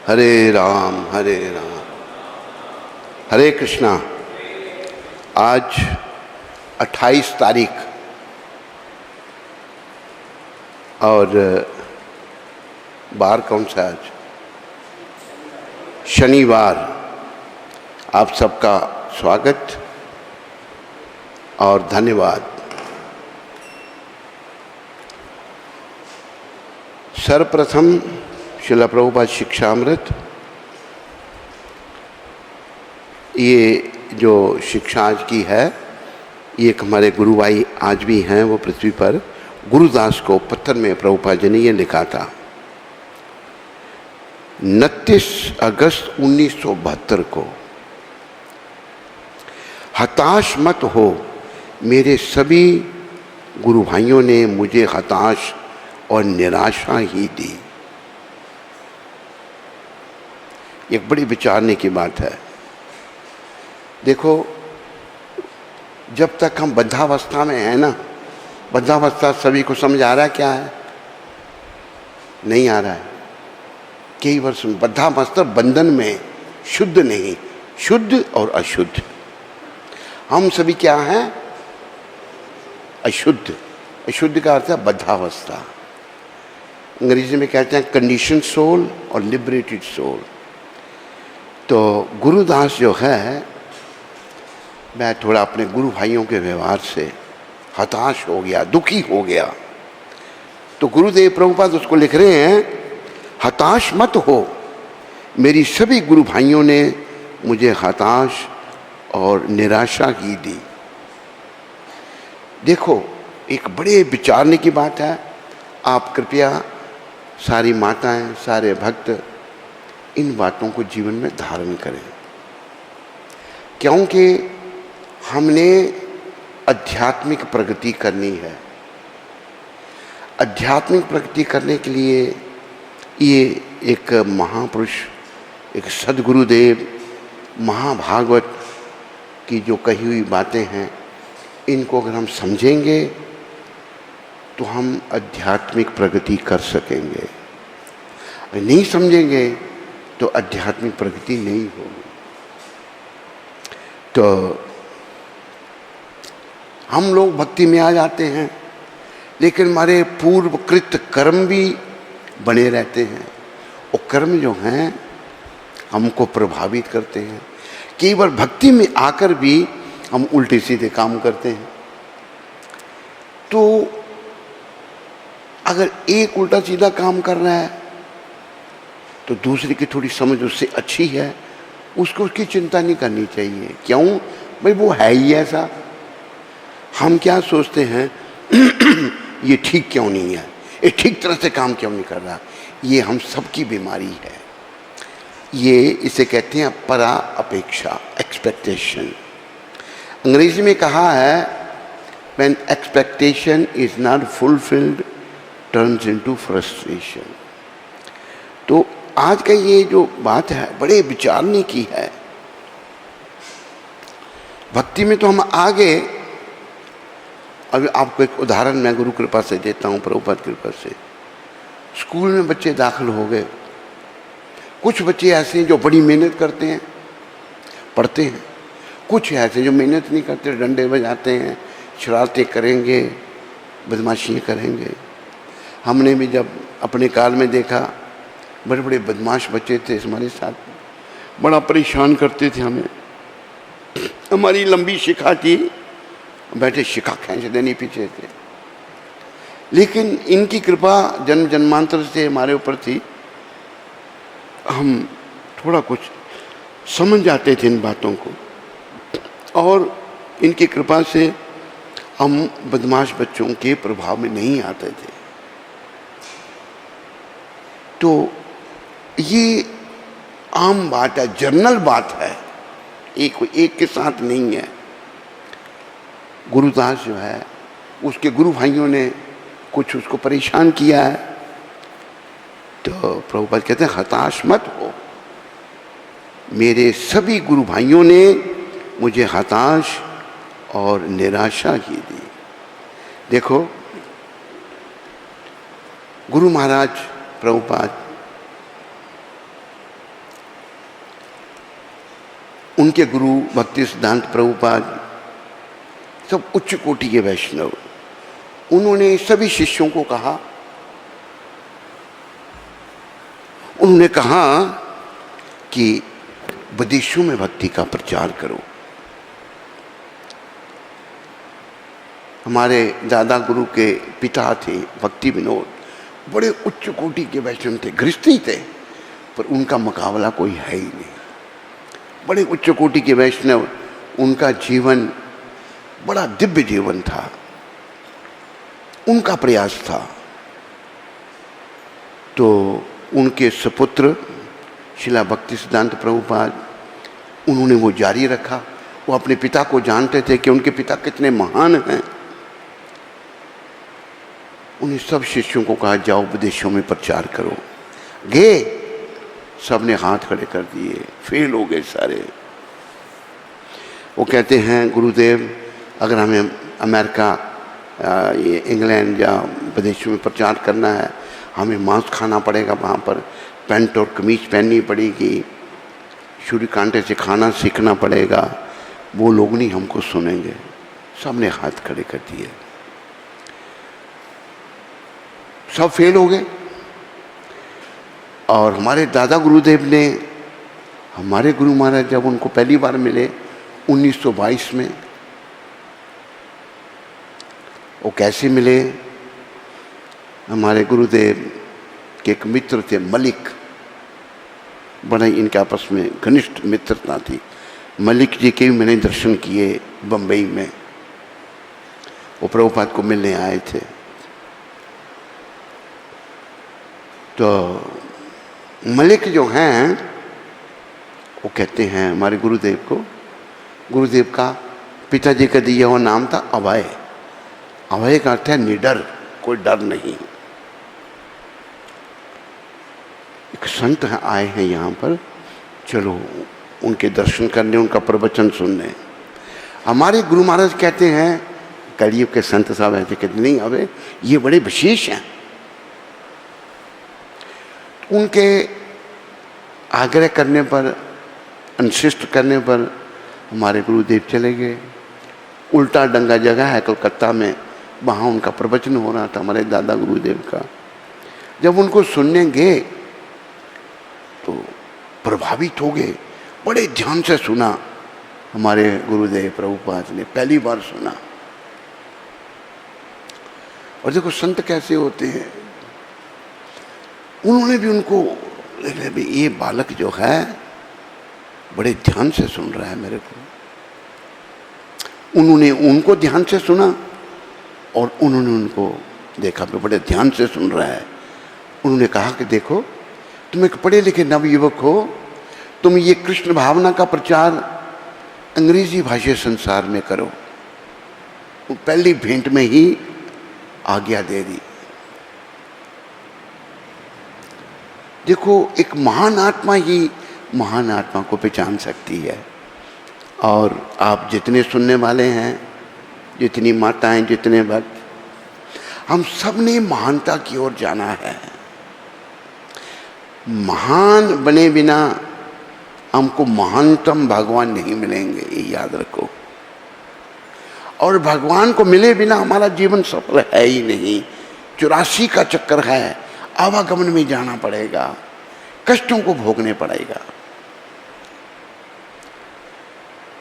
हरे राम हरे कृष्णा। आज 28 तारीख और बार कौन सा आज? शनिवार। आप सबका स्वागत और धन्यवाद। सर्वप्रथम श्रील प्रभुपाद शिक्षामृत, ये जो शिक्षा आज की है, ये एक हमारे गुरु भाई आज भी हैं, वो पृथ्वी पर गुरुदास को पत्थर में प्रभुपाद जी ने ये लिखा था 29 अगस्त 1972 को। हताश मत हो, मेरे सभी गुरु भाइयों ने मुझे हताश और निराशा ही दी। एक बड़ी विचारने की बात है। देखो, जब तक हम बद्धावस्था में हैं ना, बद्धावस्था सभी को समझ आ रहा है क्या है? नहीं आ रहा है। कई वर्ष में बद्धावस्था बंधन में, शुद्ध नहीं, शुद्ध और अशुद्ध। हम सभी क्या हैं? अशुद्ध। अशुद्ध का अर्थ है बद्धावस्था। अंग्रेजी में कहते हैं कंडीशन सोल और लिबरेटेड सोल। तो गुरुदास जो है, मैं थोड़ा अपने गुरु भाइयों के व्यवहार से हताश हो गया, दुखी हो गया। तो गुरुदेव प्रभुपाद उसको लिख रहे हैं, हताश मत हो, मेरी सभी गुरु भाइयों ने मुझे हताश और निराशा ही दी। देखो, एक बड़े विचारने की बात है। आप कृपया सारी माताएं, सारे भक्त इन बातों को जीवन में धारण करें, क्योंकि हमने आध्यात्मिक प्रगति करनी है। आध्यात्मिक प्रगति करने के लिए ये एक महापुरुष, एक सद्गुरुदेव, महाभागवत की जो कही हुई बातें हैं, इनको अगर हम समझेंगे तो हम आध्यात्मिक प्रगति कर सकेंगे। अगर नहीं समझेंगे तो आध्यात्मिक प्रगति नहीं होगी। तो हम लोग भक्ति में आ जाते हैं, लेकिन हमारे पूर्वकृत कर्म भी बने रहते हैं। वो कर्म जो हैं हमको प्रभावित करते हैं। कई बार भक्ति में आकर भी हम उल्टे सीधे काम करते हैं। तो अगर एक उल्टा सीधा काम कर रहा है तो दूसरे की थोड़ी समझ उससे अच्छी है, उसको उसकी चिंता नहीं करनी चाहिए। क्यों भाई? वो है ही ऐसा। हम क्या सोचते हैं ये ठीक क्यों नहीं है, ये ठीक तरह से काम क्यों नहीं कर रहा। ये हम सबकी बीमारी है। ये इसे कहते हैं परा अपेक्षा, एक्सपेक्टेशन। अंग्रेजी में कहा है when expectation is not fulfilled turns into frustration। तो आज का ये जो बात है बड़े विचारने की है। भक्ति में तो हम आगे, अभी आपको एक उदाहरण मैं गुरु कृपा से देता हूँ, प्रभुपाद कृपा से। स्कूल में बच्चे दाखिल हो गए। कुछ बच्चे ऐसे हैं जो बड़ी मेहनत करते हैं, पढ़ते हैं। कुछ ऐसे जो मेहनत नहीं करते, डंडे बजाते हैं, शरारतें करेंगे, बदमाशियाँ करेंगे। हमने भी जब अपने काल में देखा, बड़े बड़े बदमाश बच्चे थे हमारे साथ, बड़ा परेशान करते थे हमें। हमारी लंबी शिखा थी, बैठे शिखा खींच देनी पीछे थे। लेकिन इनकी कृपा जन्म जन्मांतर से हमारे ऊपर थी। हम थोड़ा कुछ समझ जाते थे इन बातों को, और इनकी कृपा से हम बदमाश बच्चों के प्रभाव में नहीं आते थे। तो ये आम बात है, जर्नल बात है, एक के साथ नहीं है। गुरुदास जो है, उसके गुरु भाइयों ने कुछ उसको परेशान किया है, तो प्रभुपाद कहते हैं हताश मत हो, मेरे सभी गुरु भाइयों ने मुझे हताश और निराशा ही दी। देखो, गुरु महाराज प्रभुपाद उनके गुरु भक्ति सिद्धांत प्रभुपाद सब उच्च कोटि के वैष्णव, उन्होंने सभी शिष्यों को कहा, उन्होंने कहा कि विदेशों में भक्ति का प्रचार करो। हमारे दादा गुरु के पिता थे भक्ति विनोद, बड़े उच्च कोटि के वैष्णव थे, गृहस्थी थे, पर उनका मुकाबला कोई है ही नहीं। बड़े उच्च कोटि के वैष्णव, उनका जीवन बड़ा दिव्य जीवन था, उनका प्रयास था। तो उनके सपुत्र शिला भक्ति सिद्धांत प्रभुपाद, उन्होंने वो जारी रखा। वो अपने पिता को जानते थे कि उनके पिता कितने महान हैं। उन्हें सब शिष्यों को कहा जाओ विदेशों में प्रचार करो। गए, सबने हाथ खड़े कर दिए, फेल हो गए सारे। वो कहते हैं गुरुदेव, अगर हमें अमेरिका, ये इंग्लैंड या विदेशों में प्रचार करना है, हमें मांस खाना पड़ेगा, वहाँ पर पैंट और कमीज पहननी पड़ेगी, छुरी कांटे से खाना सीखना पड़ेगा, वो लोग नहीं हमको सुनेंगे। सबने हाथ खड़े कर दिए, सब फेल हो गए। और हमारे दादा गुरुदेव ने, हमारे गुरु महाराज जब उनको पहली बार मिले 1922 में, वो कैसे मिले? हमारे गुरुदेव के एक मित्र थे मलिक, बड़ा इनके आपस में घनिष्ठ मित्रता थी। मलिक जी के भी मैंने दर्शन किए बम्बई में, वो प्रभुपाद को मिलने आए थे। तो मलिक जो हैं, वो कहते हैं हमारे गुरुदेव को, गुरुदेव का पिताजी का दिया हुआ नाम था अभय। अभय का अर्थ है निडर, कोई डर नहीं। एक संत है, आए हैं यहाँ पर, चलो उनके दर्शन करने, उनका प्रवचन सुनने। हमारे गुरु महाराज कहते हैं, कलयुग के संत साहब ऐसे कहते नहीं, अबे ये बड़े विशेष हैं। उनके आग्रह करने पर, इंसिस्ट करने पर हमारे गुरुदेव चले गए। उल्टा डंगा जगह है कलकत्ता में, वहाँ उनका प्रवचन हो रहा था हमारे दादा गुरुदेव का। जब उनको सुनने गए तो प्रभावित हो गए, बड़े ध्यान से सुना। हमारे गुरुदेव प्रभुपाद ने पहली बार सुना। और देखो संत कैसे होते हैं, उन्होंने भी उनको, ये बालक जो है बड़े ध्यान से सुन रहा है मेरे को। उन्होंने उनको ध्यान से सुना और उन्होंने उनको देखा भी बड़े ध्यान से सुन रहा है। उन्होंने कहा कि देखो, तुम एक पढ़े लिखे नवयुवक हो, तुम ये कृष्ण भावना का प्रचार अंग्रेजी भाषी संसार में करो। पहली भेंट में ही आज्ञा दे दी। देखो, एक महान आत्मा ही महान आत्मा को पहचान सकती है। और आप जितने सुनने वाले हैं, जितनी माताएं, जितने भक्त, हम सब ने महानता की ओर जाना है। महान बने बिना हमको महानतम भगवान नहीं मिलेंगे, ये याद रखो। और भगवान को मिले बिना हमारा जीवन सफल है ही नहीं। 84 का चक्कर है, आवागमन में जाना पड़ेगा, कष्टों को भोगने पड़ेगा।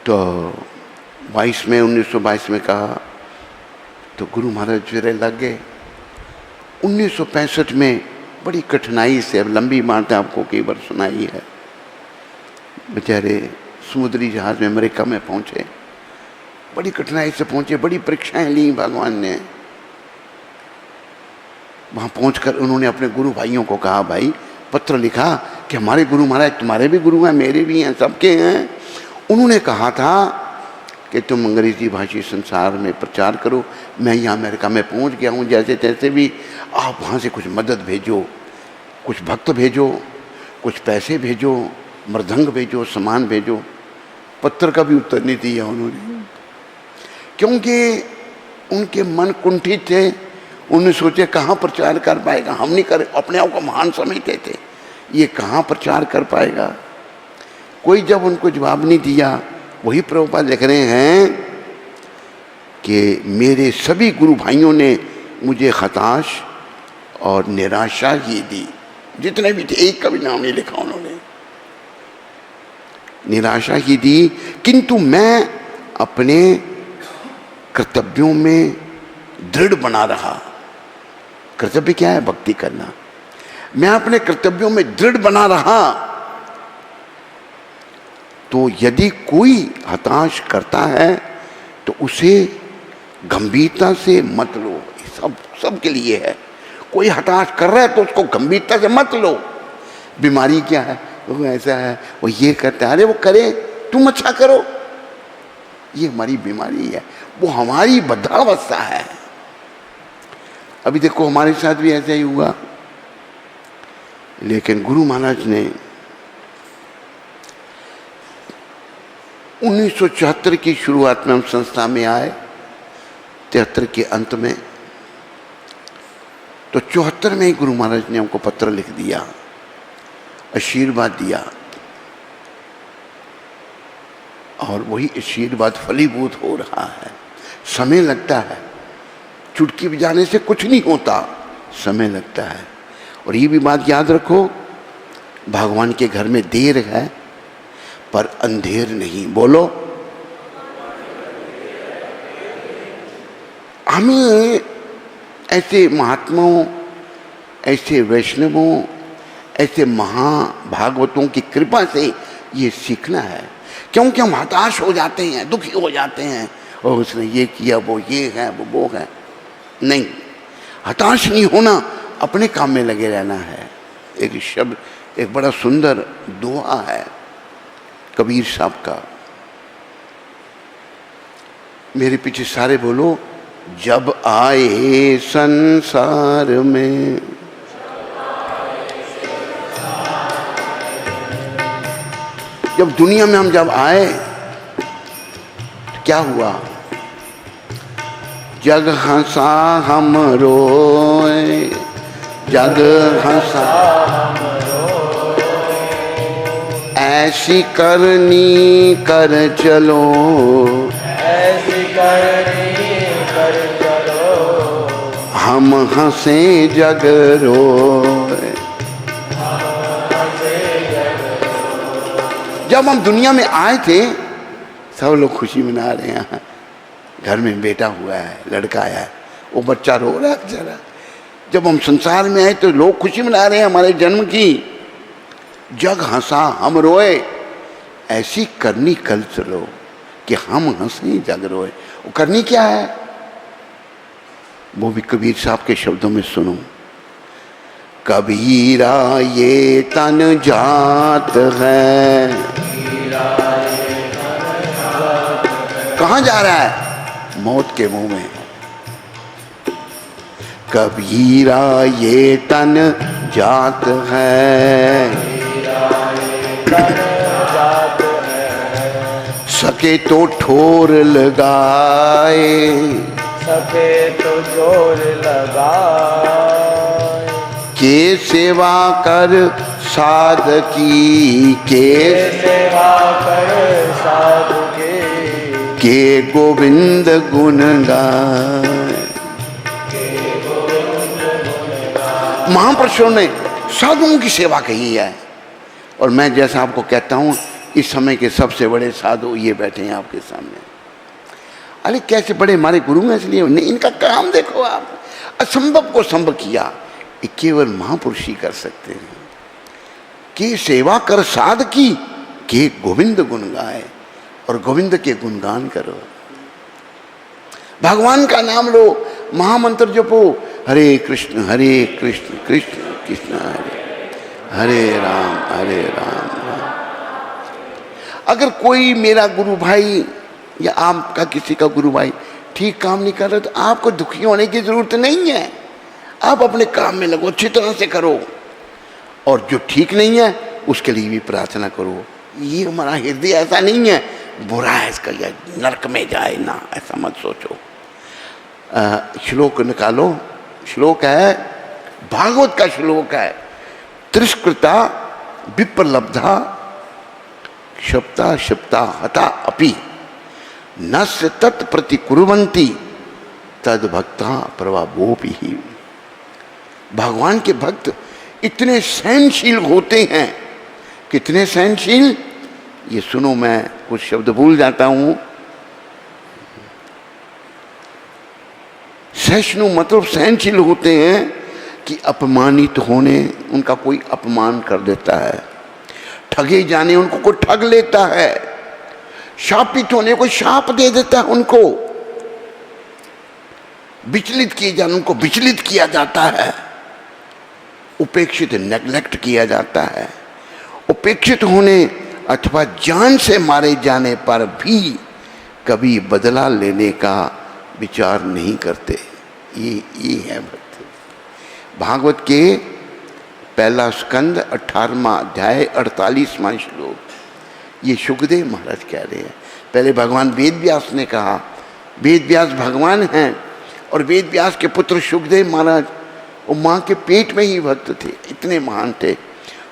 तो 1922 में कहा तो गुरु महाराज फिर लग गए। 1965 में बड़ी कठिनाई से, अब लंबी बात आपको कई बार सुनाई है, बेचारे समुद्री जहाज में अमेरिका में पहुंचे, बड़ी कठिनाई से पहुंचे, बड़ी परीक्षाएं ली भगवान ने। वहां पहुंचकर उन्होंने अपने गुरु भाइयों को कहा, भाई पत्र लिखा कि हमारे गुरु महाराज तुम्हारे भी गुरु हैं, मेरे भी हैं, सबके हैं। उन्होंने कहा था कि तुम अंग्रेजी भाषी संसार में प्रचार करो। मैं यहाँ अमेरिका में पहुँच गया हूँ, जैसे तैसे भी आप वहाँ से कुछ मदद भेजो, कुछ भक्त भेजो, कुछ पैसे भेजो, मृदंग भेजो, सामान भेजो। पत्र का भी उत्तर नहीं दिया उन्होंने, क्योंकि उनके मन कुंठित थे। उन्होंने सोचे कहाँ प्रचार कर पाएगा, हम नहीं कर, अपने आप को महान समझते थे, ये कहाँ प्रचार कर पाएगा। कोई जब उनको जवाब नहीं दिया, वही प्रभुपाद लिख रहे हैं कि मेरे सभी गुरु भाइयों ने मुझे हताश और निराशा ही दी। जितने भी थे, एक का भी नाम नहीं लिखा उन्होंने, निराशा ही दी। किंतु मैं अपने कर्तव्यों में दृढ़ बना रहा। कर्तव्य क्या है? भक्ति करना। मैं अपने कर्तव्यों में दृढ़ बना रहा। तो यदि कोई हताश करता है तो उसे गंभीरता से मत लो। सब के लिए है। कोई हताश कर रहा है तो उसको गंभीरता से मत लो। बीमारी क्या है? वो ऐसा है, वो ये करता है, अरे वो करे, तुम अच्छा करो। ये हमारी बीमारी है, वो हमारी बद्धावस्था है। अभी देखो हमारे साथ भी ऐसा ही हुआ। लेकिन गुरु महाराज ने 1974 की शुरुआत में हम संस्था में आए, 73 के अंत में। तो 74 में ही गुरु महाराज ने हमको पत्र लिख दिया, आशीर्वाद दिया, और वही आशीर्वाद फलीभूत हो रहा है। समय लगता है, चुटकी बजाने से कुछ नहीं होता, समय लगता है। और ये भी बात याद रखो, भगवान के घर में देर है पर अंधेर नहीं। बोलो, हमें ऐसे महात्माओं, ऐसे वैष्णवों, ऐसे महाभागवतों की कृपा से ये सीखना है। क्योंकि हम हताश हो जाते हैं, दुखी हो जाते हैं, और उसने ये किया, वो ये है, वो है। नहीं, हताश नहीं होना, अपने काम में लगे रहना है। एक शब्द, एक बड़ा सुंदर दोहा है कबीर साहब का, मेरे पीछे सारे बोलो। जब आए संसार में, जब दुनिया में हम जब आए तो क्या हुआ? जग हंसा हम रोए, जग हंसा ऐसी करनी कर चलो, ऐसी करनी कर चलो, हम हंसे जग रोए। जब हम दुनिया में आए थे सब लोग खुशी मना रहे हैं, घर में बेटा हुआ है, लड़का आया है, वो बच्चा रो रहा है बेचारा। जब हम संसार में आए तो लोग खुशी मना रहे हैं हमारे जन्म की। जग हंसा हम रोए, ऐसी करनी कल चलो कि हम हंसे जग रोए। वो करनी क्या है? वो भी कबीर साहब के शब्दों में सुनो। कबीरा ये तन जात है, कहाँ जा रहा है? मौत के मुंह में। कबीरा ये तन जात है, सके तो ठोर लगाए, सके तो जोर लगाए, के सेवा कर साध की, के सेवा कर साध के गोविंद गुण गाए। महापुरुषों ने साधुओं की सेवा कही है। और मैं जैसा आपको कहता हूँ, इस समय के सबसे बड़े साधु ये बैठे हैं आपके सामने। अरे कैसे बड़े हमारे गुरु हैं, इसलिए इनका काम देखो आप। असंभव को संभव किया, ये केवल महापुरुष ही कर सकते हैं। कि सेवा कर साध की, के गोविंद गुण गाए, और गोविंद के गुणगान करो। भगवान का नाम लो, महामंत्र जपो, हरे कृष्ण कृष्ण कृष्ण हरे राम राम। अगर कोई मेरा गुरु भाई या आपका किसी का गुरु भाई ठीक काम नहीं कर रहा तो आपको दुखी होने की जरूरत नहीं है। आप अपने काम में लगो, अच्छी तरह से करो, और जो ठीक नहीं है उसके लिए भी प्रार्थना करो। ये हमारा हृदय ऐसा नहीं है बुरा है इसका, या नरक में जाए ना, ऐसा मत सोचो। श्लोक निकालो, श्लोक है, भागवत का श्लोक है। तिरस्कृता विप्रलब्धा क्षप्ता क्षप्ता हता अपि नस्य तत् प्रतिकुर्वन्ति तद भक्ता प्रभावोपि ही। भगवान के भक्त इतने सहनशील होते हैं। कितने सहनशील, ये सुनो, मैं कुछ शब्द भूल जाता हूं। सहिष्णु मतलब सहनशील होते हैं कि अपमानित होने उनका कोई अपमान कर देता है, ठगे जाने उनको कोई ठग लेता है, शापित होने को शाप दे देता है, उनको विचलित किए जाने उनको विचलित किया जाता है, उपेक्षित नेग्लेक्ट किया जाता है। उपेक्षित होने अथवा जान से मारे जाने पर भी कभी बदला लेने का विचार नहीं करते। ये है भक्त। भागवत के पहला स्कंद 18वां अध्याय 48वां श्लोक, ये सुखदेव महाराज कह रहे हैं। पहले भगवान वेद व्यास ने कहा, वेद व्यास भगवान हैं और वेद व्यास के पुत्र सुखदेव महाराज वो माँ के पेट में ही भक्त थे, इतने महान थे।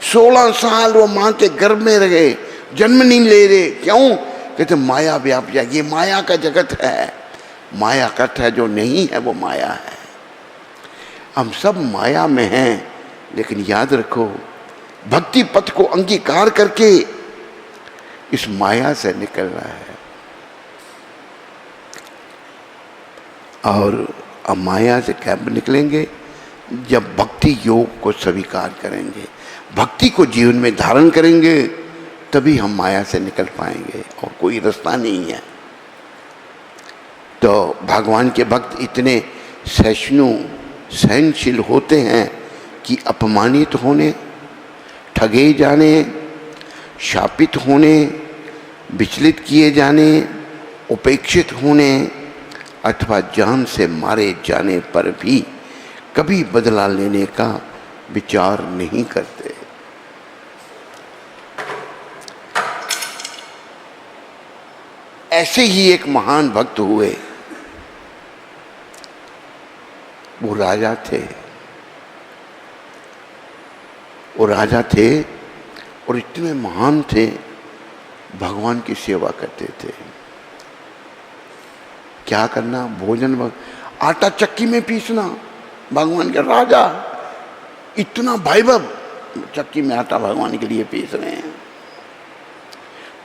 16 साल वो माँ के गर्भ में रहे, जन्म नहीं ले रहे। क्यों? कहते माया व्याप जाए, ये माया का जगत है, माया कथ है, जो नहीं है वो माया है। हम सब माया में हैं, लेकिन याद रखो भक्ति पथ को अंगीकार करके इस माया से निकलना है। और अब माया से कब निकलेंगे? जब भक्ति योग को स्वीकार करेंगे, भक्ति को जीवन में धारण करेंगे, तभी हम माया से निकल पाएंगे, और कोई रास्ता नहीं है। तो भगवान के भक्त इतने सहिष्णु सहनशील होते हैं कि अपमानित होने, ठगे जाने, शापित होने, विचलित किए जाने, उपेक्षित होने अथवा जान से मारे जाने पर भी कभी बदला लेने का विचार नहीं करते। ऐसे ही एक महान भक्त हुए, वो राजा थे। वो राजा थे और इतने महान थे, भगवान की सेवा करते थे। क्या करना? भोजन, आटा चक्की में पीसना। भगवान के राजा इतना वैभव, चक्की में आटा भगवान के लिए पीस रहे हैं,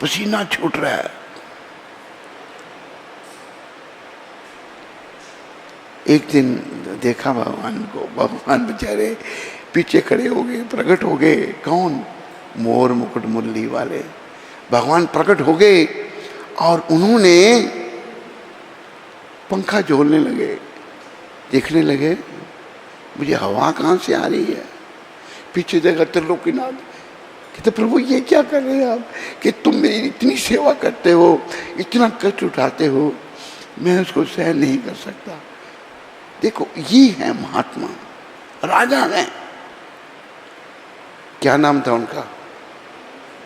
पसीना छूट रहा है। एक दिन देखा भगवान को, भगवान बेचारे पीछे खड़े हो गए, प्रकट हो गए। कौन? मोर मुकुट मुरली वाले भगवान प्रकट हो गए और उन्होंने पंखा झोलने लगे, देखने लगे मुझे हवा कहाँ से आ रही है। पीछे देखा त्रिलोकीनाथ, कहते प्रभु ये क्या कर रहे हैं आप, कि तुम मेरी इतनी सेवा करते हो, इतना कष्ट उठाते हो, मैं उसको सहन नहीं कर सकता। देखो ये है महात्मा, राजा है। क्या नाम था उनका?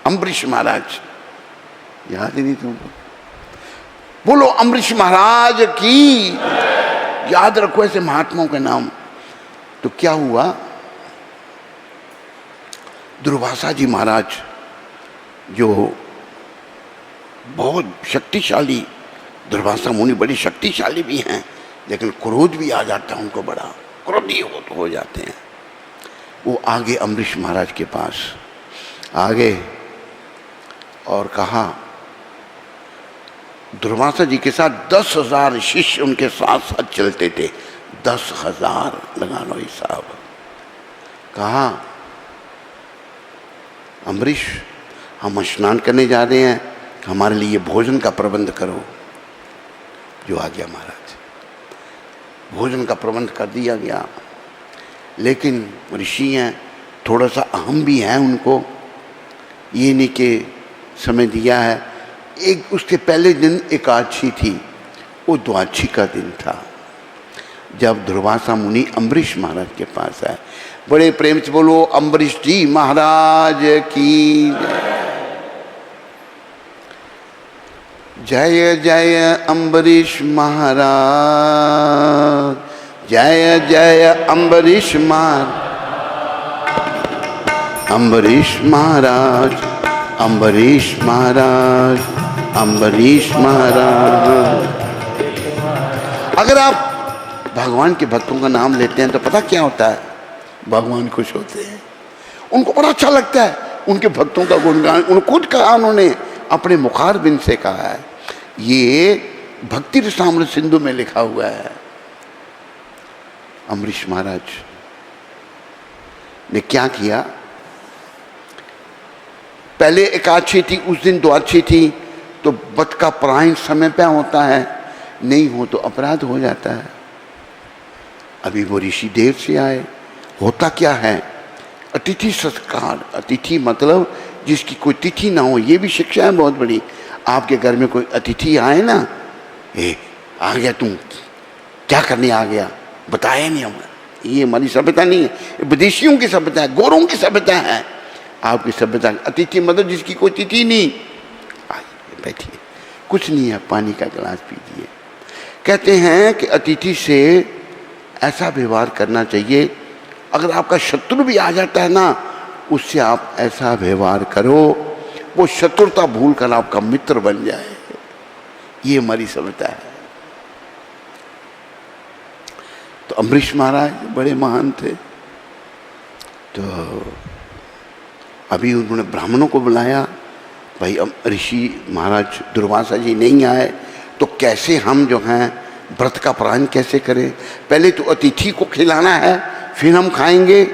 अम्बरीश महाराज। याद ही नहीं तुमको? बोलो अम्बरीश महाराज की। याद रखो ऐसे महात्माओं के नाम। तो क्या हुआ, दुर्वासा जी महाराज जो बहुत शक्तिशाली, दुर्वासा मुनि बड़ी शक्तिशाली भी हैं, लेकिन क्रोध भी आ जाता है उनको, बड़ा क्रोधी हो जाते हैं। वो आगे अम्बरीश महाराज के पास आ गए और कहा, दुर्वासा जी के साथ 10,000 शिष्य उनके साथ साथ चलते थे। 10,000 लगा लो हिसाब। कहा, अम्बरीश हम स्नान करने जा रहे हैं, हमारे लिए भोजन का प्रबंध करो। जो आ गया महाराज, भोजन का प्रबंध कर दिया गया। लेकिन ऋषि हैं, थोड़ा सा अहम भी है उनको, ये नहीं कि समय दिया है। एक उसके पहले दिन एकादशी थी, वो द्वादशी का दिन था, जब दुर्वासा मुनि अम्बरीश महाराज के पास आए। बड़े प्रेम से बोलो अम्बरीश जी महाराज की जय। जय अम्बरीश महाराज, जय जय अम्बरीश महाराज। अम्बरीश महाराज अम्बरीश महाराज, अम्बरीश महाराज। अगर आप भगवान के भक्तों का नाम लेते हैं तो पता क्या होता है, भगवान खुश होते हैं, उनको बड़ा अच्छा लगता है उनके भक्तों का गुणगान। उन्होंने खुद कहा, उन्होंने अपने मुखारबिंद से कहा है, ये भक्ति रसामृत सिंधु में लिखा हुआ है। अम्बरीश महाराज ने क्या किया, पहले एकादशी थी, उस दिन द्वादशी थी, तो व्रत का परायण समय पे होता है, नहीं हो तो अपराध हो जाता है। अभी वो ऋषि देर से आए, होता क्या है, अतिथि सत्कार। अतिथि मतलब जिसकी कोई तिथि ना हो, ये भी शिक्षा है बहुत बड़ी। आपके घर में कोई अतिथि आए ना, आ गया, तुम क्या करने आ गया, बताया नहीं हमें, ये हमारी सभ्यता नहीं है, विदेशियों की सभ्यता है, गोरों की सभ्यता है। आपकी सभ्यता अतिथि मतलब जिसकी कोई तिथि नहीं, आइए बैठिए, कुछ नहीं है, पानी का गिलास पीजिए। कहते हैं कि अतिथि से ऐसा व्यवहार करना चाहिए, अगर आपका शत्रु भी आ जाता है ना, उससे आप ऐसा व्यवहार करो वो शत्रुता भूलकर आपका मित्र बन जाए। ये हमारी सभ्यता है। तो अम्बरीश महाराज बड़े महान थे, तो अभी उन्होंने ब्राह्मणों को बुलाया, भाई ऋषि महाराज दुर्वासा जी नहीं आए तो कैसे हम जो हैं व्रत का पालन कैसे करें, पहले तो अतिथि को खिलाना है फिर हम खाएंगे।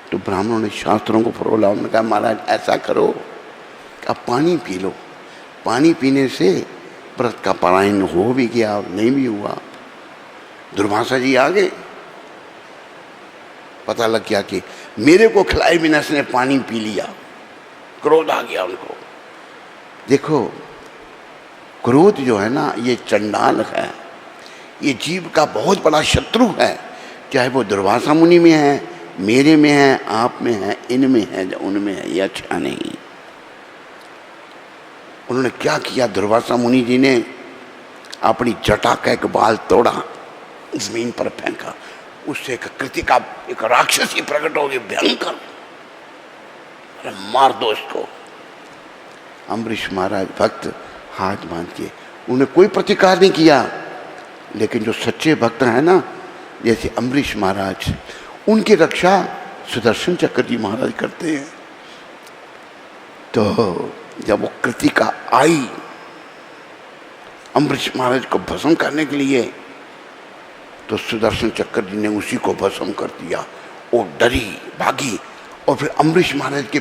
तो ब्राह्मणों ने शास्त्रों को फरोला, उन्होंने कहा महाराज ऐसा करो कि आप पानी पी लो, पानी पीने से व्रत का पारायण हो भी गया और नहीं भी हुआ। दुर्वासा जी आ गए, पता लग गया कि मेरे को खिलाए बिना इसने पानी पी लिया, क्रोध आ गया उनको। देखो क्रोध जो है ना, ये चंडाल है, ये जीव का बहुत बड़ा शत्रु है, चाहे वो दुर्वासा मुनि में है, मेरे में है, आप में है, इनमें है, उनमें है, ये अच्छा नहीं। उन्होंने क्या किया, दुर्वासा मुनि जी ने अपनी जटा का एक बाल तोड़ा, जमीन पर फेंका, उससे एक कृतिका, एक राक्षसी प्रकट हो गई भयंकर, अरे मार दो इसको। अम्बरीश महाराज भक्त हाथ बांध के, उन्हें कोई प्रतिकार नहीं किया, लेकिन जो सच्चे भक्त हैं ना, जैसे अम्बरीश महाराज, उनकी रक्षा सुदर्शन चक्र जी महाराज करते हैं। तो जब वो कृतिका आई अम्बरीश महाराज को भस्म करने के लिए, तो सुदर्शन चक्र जी ने उसी को भस्म कर दिया। वो डरी, भागी, और फिर अम्बरीश महाराज के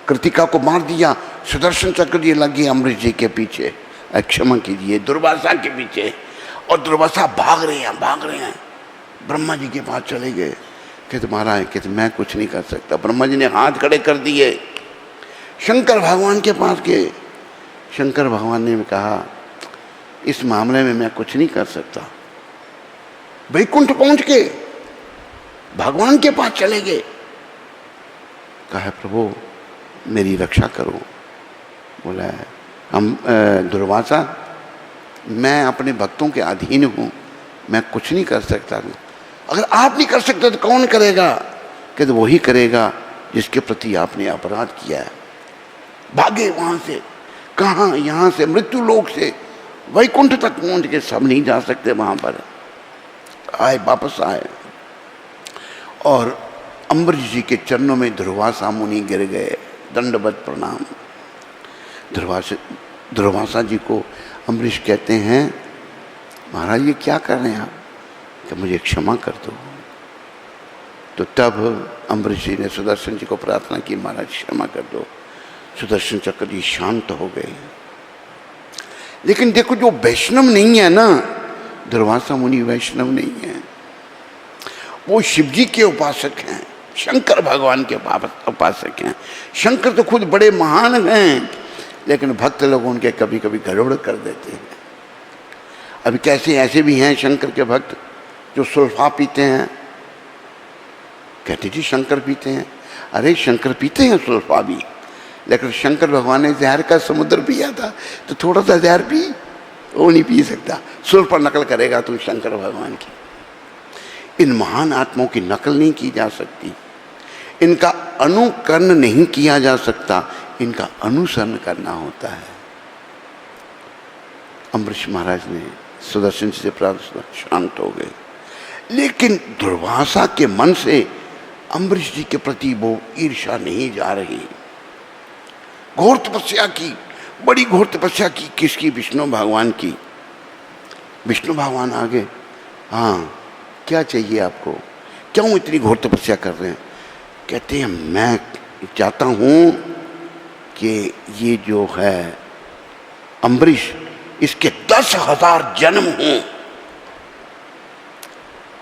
कृतिका को मार दिया। सुदर्शन चक्र जी लगी अम्बरीश जी के पीछे, क्षमा कीजिए, दुर्वासा के पीछे, और दुर्वासा भाग रहे हैं। ब्रह्मा जी के पास चले गए, कहते महाराज, कहते मैं कुछ नहीं कर सकता। ब्रह्मा जी ने हाथ खड़े कर दिए, शंकर भगवान के पास गए। शंकर भगवान ने कहा इस मामले में मैं कुछ नहीं कर सकता। वैकुंठ पहुंच के भगवान के पास चले गए, कहा प्रभु मेरी रक्षा करो। बोला हम दुर्वासा, मैं अपने भक्तों के अधीन हूँ, मैं कुछ नहीं कर सकता। अगर आप नहीं कर सकते तो कौन करेगा? कहते वही करेगा जिसके प्रति आपने अपराध किया है। भागे वहां से, कहाँ, यहाँ से मृत्यु लोक से वैकुंठ तक पहुंच के, सब नहीं जा सकते वहां पर। आए, वापस आए, और अम्बरीश जी के चरणों में दुर्वासा मुनि गिर गए, दंडवत प्रणाम। दुर्वासा जी को अम्बरीश कहते हैं महाराज ये क्या कर रहे हैं आप, कि मुझे क्षमा कर दो। तो तब अम्बरीश जी ने सुदर्शन जी को प्रार्थना की, महाराज क्षमा कर दो। सुदर्शन चक्र जी शांत हो गए। लेकिन देखो जो वैष्णव नहीं है ना, दुर्वासा मुनि वैष्णव नहीं है, वो शिव जी के उपासक हैं, शंकर भगवान के उपासक हैं। शंकर तो खुद बड़े महान हैं, लेकिन भक्त लोग उनके कभी कभी गड़बड़ कर देते हैं। अभी कैसे ऐसे भी हैं शंकर के भक्त जो सुल्फा पीते हैं, कहते जी शंकर पीते हैं। अरे शंकर पीते हैं सुल्फा भी, लेकिन शंकर भगवान ने जहर का समुद्र पिया था, तो थोड़ा सा जहर पी, वो नहीं पी सकता। सुल्फा नकल करेगा तो शंकर भगवान की। इन महान आत्माओं की नकल नहीं की जा सकती, इनका अनुकरण नहीं किया जा सकता, इनका अनुसरण करना होता है। अम्बरीश महाराज ने सुदर्शन से प्रार्थना, शांत हो गए। लेकिन दुर्वासा के मन से अम्बरीश जी के प्रति वो ईर्ष्या नहीं जा रही। घोर तपस्या की, बड़ी घोर तपस्या की। किसकी? विष्णु भगवान की। विष्णु भगवान आगे, हाँ क्या चाहिए आपको, क्यों इतनी घोर तपस्या कर रहे हैं? कहते हैं मैं चाहता हूं कि ये जो है अम्बरीश, इसके 10,000 जन्म हों।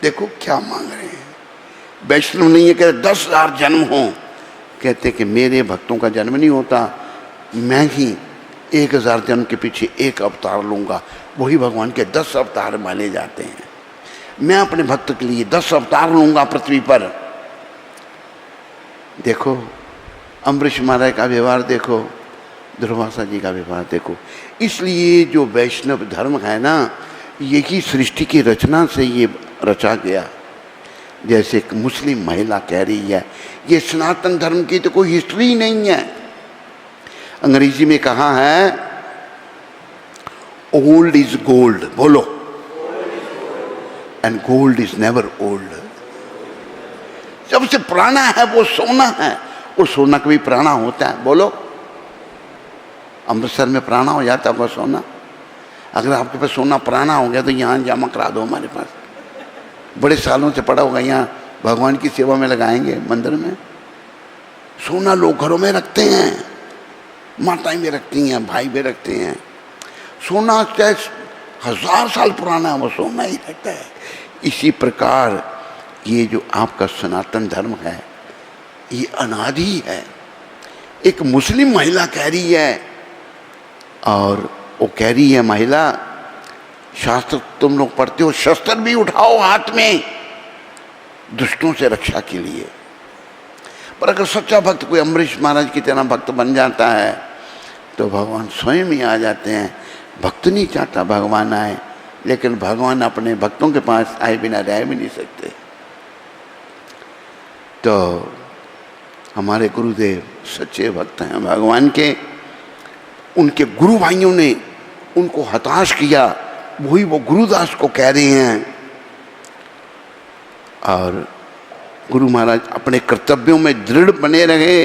देखो क्या मांग रहे हैं, वैष्णव नहीं है, कहते 10,000 जन्म हों। कहते कि मेरे भक्तों का जन्म नहीं होता, मैं ही 1,000 जन्म के पीछे एक अवतार लूंगा। वही भगवान के 10 अवतार माने जाते हैं। मैं अपने भक्त के लिए 10 अवतार लूंगा पृथ्वी पर। देखो अम्बरीश महाराज का व्यवहार देखो, दुर्वासा जी का व्यवहार देखो। इसलिए जो वैष्णव धर्म है ना, यही सृष्टि की रचना से ये रचा गया। जैसे एक मुस्लिम महिला कह रही है, ये सनातन धर्म की तो कोई हिस्ट्री नहीं है। अंग्रेजी में कहा है ओल्ड इज गोल्ड, बोलो, and gold is never old. सबसे पुराना है वो सोना है, वो सोना कभी पुराना होता है? बोलो, अमृतसर में पुराना हो जाता है वो सोना? अगर आपके पास सोना पुराना हो गया तो यहाँ जमा करा दो हमारे पास, बड़े सालों से पड़ा होगा, यहाँ भगवान की सेवा में लगाएंगे मंदिर में। सोना लोग घरों में रखते हैं, माताएं भी रखती हैं, भाई भी रखते हैं। सोना चाहे 1000 साल पुराना है, वो सोना ही रहता है। इसी प्रकार ये जो आपका सनातन धर्म है, ये अनादि है। एक मुस्लिम महिला कह रही है, और वो कह रही है महिला, शास्त्र तुम लोग पढ़ते हो, शस्त्र भी उठाओ हाथ में दुष्टों से रक्षा के लिए। पर अगर सच्चा भक्त कोई अम्बरीश महाराज की तरह भक्त बन जाता है तो भगवान स्वयं ही आ जाते हैं। भक्त नहीं चाहता भगवान आए, लेकिन भगवान अपने भक्तों के पास आए बिना रह भी नहीं सकते। तो हमारे गुरुदेव सच्चे भक्त हैं भगवान के। उनके गुरु भाइयों ने उनको हताश किया, वही वो गुरुदास को कह रहे हैं। और गुरु महाराज अपने कर्तव्यों में दृढ़ बने रहे।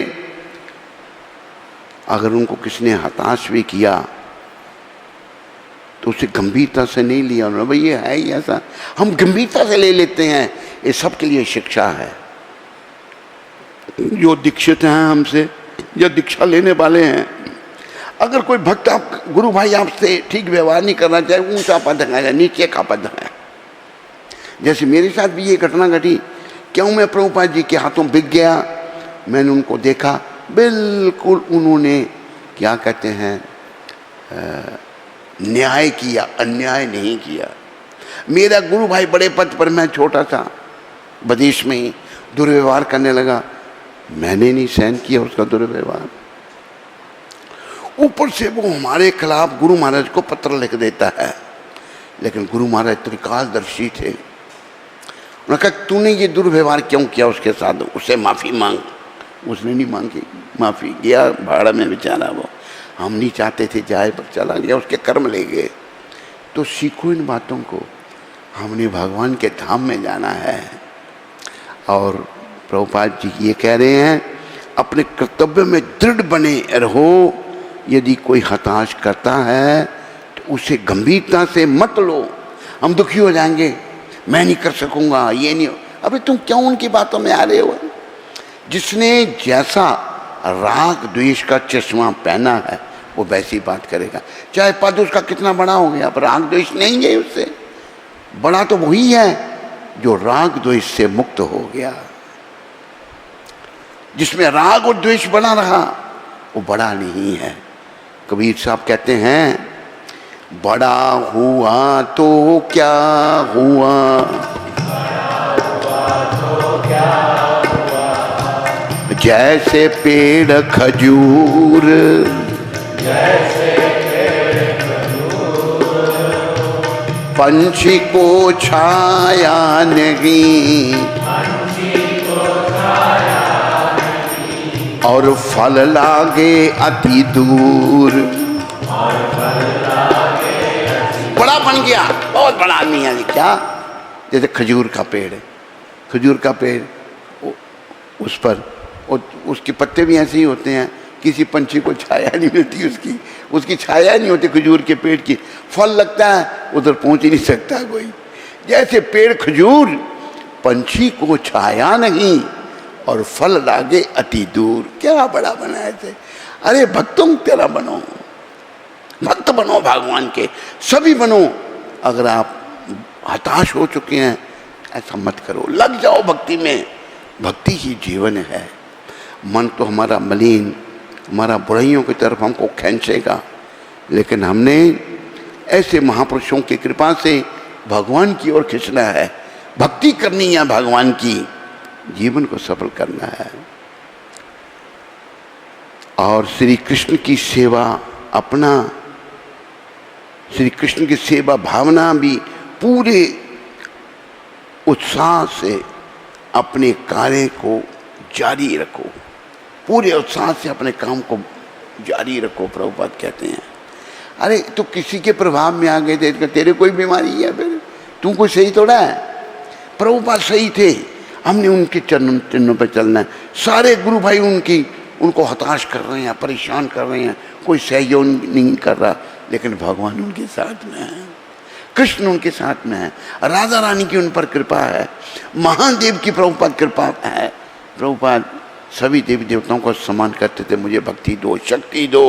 अगर उनको किसी ने हताश भी किया तो उसे गंभीरता से नहीं लिया उन्होंने, भाई ये है ही ऐसा, हम गंभीरता से ले लेते हैं। ये सबके लिए शिक्षा है। जो दीक्षित हैं हमसे या दीक्षा लेने वाले हैं, अगर कोई भक्त आप गुरु भाई आपसे ठीक व्यवहार नहीं करना चाहे, ऊंचा पद है, नीचे का पद है। जैसे मेरे साथ भी ये घटना घटी, क्यों मैं प्रभुपाद जी के हाथों बिक गया। मैंने उनको देखा, बिल्कुल उन्होंने क्या कहते हैं न्याय किया, अन्याय नहीं किया। मेरा गुरु भाई बड़े पद पर, मैं छोटा था, विदेश में ही दुर्व्यवहार करने लगा। मैंने नहीं सहन किया उसका दुर्व्यवहार। ऊपर से वो हमारे खिलाफ गुरु महाराज को पत्र लिख देता है। लेकिन गुरु महाराज त्रिकालदर्शी थे। उन्होंने कहा तूने ये दुर्व्यवहार क्यों किया उसके साथ, उससे माफ़ी मांग। उसने नहीं मांगी माफ़ी, गया भाड़ा में बेचारा वो। हम नहीं चाहते थे जाए, पर चला गया, उसके कर्म ले गए। तो सीखो इन बातों को, हमने भगवान के धाम में जाना है। और प्रभुपाद जी ये कह रहे हैं, अपने कर्तव्य में दृढ़ बने रहो। यदि कोई हताश करता है तो उसे गंभीरता से मत लो। हम दुखी हो जाएंगे, मैं नहीं कर सकूंगा, ये नहीं। अबे तुम क्यों उनकी बातों में आ रहे हो? जिसने जैसा राग द्वेष का चश्मा पहना है वो वैसी बात करेगा, चाहे पद उसका कितना बड़ा हो गया, पर राग द्वेष नहीं है उससे। बड़ा तो वही है जो राग द्वेष से मुक्त हो गया। जिसमें राग और द्वेष बना रहा वो बड़ा नहीं है। कबीर साहब कहते हैं, बड़ा हुआ तो क्या हुआ, जैसे पेड़ खजूर, पंछी को छाया नहीं, और फल लागे अति दूर। बड़ा बन गया, बहुत बड़ा आदमी है। क्या? जैसे खजूर का पेड़ है, खजूर का पेड़, उस पर उसके पत्ते भी ऐसे ही होते हैं, किसी पंछी को छाया नहीं मिलती, उसकी छाया नहीं होती खजूर के पेड़ की। फल लगता है उधर पहुंच ही नहीं सकता कोई। जैसे पेड़ खजूर, पंछी को छाया नहीं और फल लागे अति दूर। क्या बड़ा बनाए थे। अरे भक्तों तेरा बनो, भक्त बनो भगवान के, सभी बनो। अगर आप हताश हो चुके हैं, ऐसा मत करो, लग जाओ भक्ति में। भक्ति ही जीवन है। मन तो हमारा मलिन, हमारा बुराइयों की तरफ हमको खींचेगा, लेकिन हमने ऐसे महापुरुषों की कृपा से भगवान की ओर खींचना है, भक्ति करनी है भगवान की, जीवन को सफल करना है। और श्री कृष्ण की सेवा अपना, श्री कृष्ण की सेवा भावना भी पूरे उत्साह से अपने कार्य को जारी रखो, पूरे उत्साह से अपने काम को जारी रखो। प्रभुपाद कहते हैं, अरे तू किसी के प्रभाव में आ गए थे, तेरे कोई बीमारी है, फिर तू कोई सही थोड़ा है। प्रभुपाद सही थे, हमने उनके चरणों पर चलना है। सारे गुरु भाई उनको हताश कर रहे हैं, परेशान कर रहे हैं, कोई सहयोग नहीं कर रहा, लेकिन भगवान उनके साथ में है, कृष्ण उनके साथ में है, राधा रानी की उन पर कृपा है, महादेव की प्रभुपाद कृपा है। प्रभुपाद सभी देवी देवताओं को सम्मान करते थे, मुझे भक्ति दो, शक्ति दो।